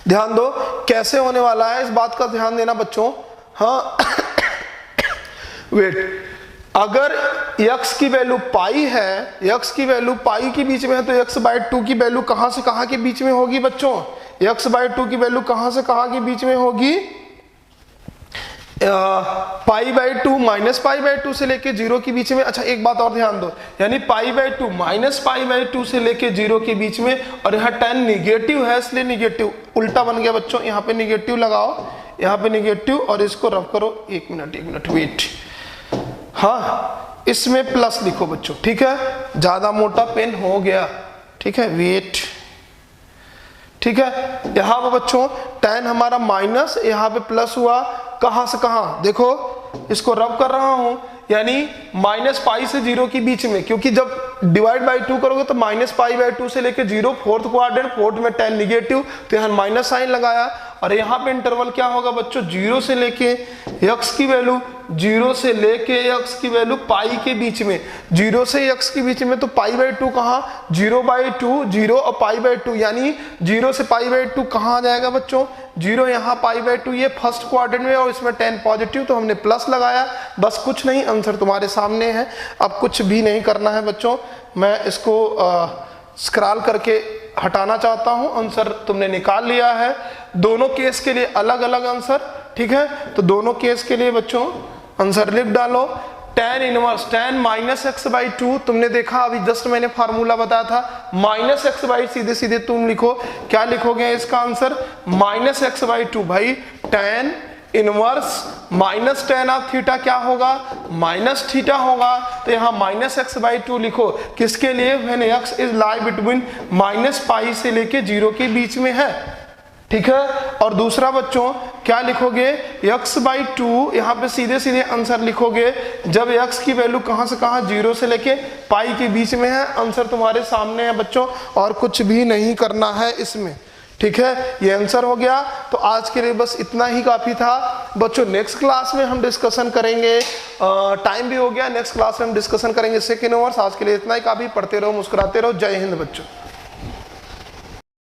ध्यान दो कैसे होने वाला है, इस बात का ध्यान देना बच्चों। हाँ वेट, अगर x की वैल्यू पाई है, x की वैल्यू पाई के बीच में है, तो x/2 की वैल्यू कहां से कहां के बीच में होगी बच्चों, x/2 की वैल्यू कहां से कहां के बीच में होगी, π/2 -π/2 से लेके 0 के बीच में। अच्छा एक बात और ध्यान दो, यानी π/2 -π/2 से लेके 0 के बीच में, और यहाँ tan निगेटिव है इसलिए निगेटिव उल्टा बन गया बच्चों, यहाँ पे निगेटिव लगाओ, यहाँ पे निगेटिव, और इसको रब करो, एक मिनट वेट, हाँ इसमें प्लस लिखो बच्चों, ठीक है, ज्यादा मोटा पेन हो गया, ठीक है, वेट, ठीक है। यहां पर बच्चों tan हमारा माइनस, यहाँ पे प्लस हुआ, कहां से कहां, देखो इसको रब कर रहा हूं, यानी -π से 0 के बीच में, क्योंकि जब डिवाइड बाई 2 करोगे तो -π/2 से लेके 0, फोर्थ क्वाड्रेंट, फोर्थ में tan निगेटिव, तो यहाँ माइनस साइन लगाया, और यहाँ पे इंटरवल क्या होगा बच्चों, 0 से लेके x की वैल्यू, 0 से लेके x की वैल्यू पाई के बीच में, 0 से x के बीच में, तो π/2 कहाँ, 0/2, 0 और π/2, यानी 0 से π/2 कहाँ आ जाएगा बच्चों, 0 यहाँ π/2, ये फर्स्ट क्वाड्रेंट में, और इसमें tan पॉजिटिव, तो हमने प्लस लगाया, बस कुछ नहीं, आंसर तुम्हारे सामने है। अब कुछ भी नहीं करना है बच्चों, मैं इसको स्क्रॉल करके हटाना चाहता हूं, आंसर तुमने निकाल लिया है, दोनों केस के लिए अलग अलग आंसर, ठीक है। तो दोनों केस के लिए बच्चों आंसर लिख डालो, tan इनवर्स, tan -x/2, तुमने देखा अभी जस्ट मैंने फार्मूला बताया था, -x/, सीधे सीधे तुम लिखो, क्या लिखोगे इसका आंसर, -x/2, भाई tan inverse minus tan of theta क्या होगा, -θ होगा, तो यहाँ -x/2 लिखो, किसके लिए, when x is lie between -π से लेके 0 के बीच में है, ठीक है। और दूसरा बच्चों क्या लिखोगे, x/2, यहाँ पे सीधे सीधे आंसर लिखोगे, जब x की वैल्यू कहाँ से कहाँ, 0 से लेके π के बीच में है, आंसर तुम्हारे सामने है बच्चों, और कुछ भी नहीं करना है इसमें, ठीक है, ये आंसर हो गया। तो आज के लिए बस इतना ही काफी था बच्चों, नेक्स्ट क्लास में हम डिस्कशन करेंगे, टाइम भी हो गया, नेक्स्ट क्लास में हम डिस्कशन करेंगे सेकंड इनवर्स। आज के लिए इतना ही काफी, पढ़ते रहो, मुस्कुराते रहो, जय हिंद बच्चों।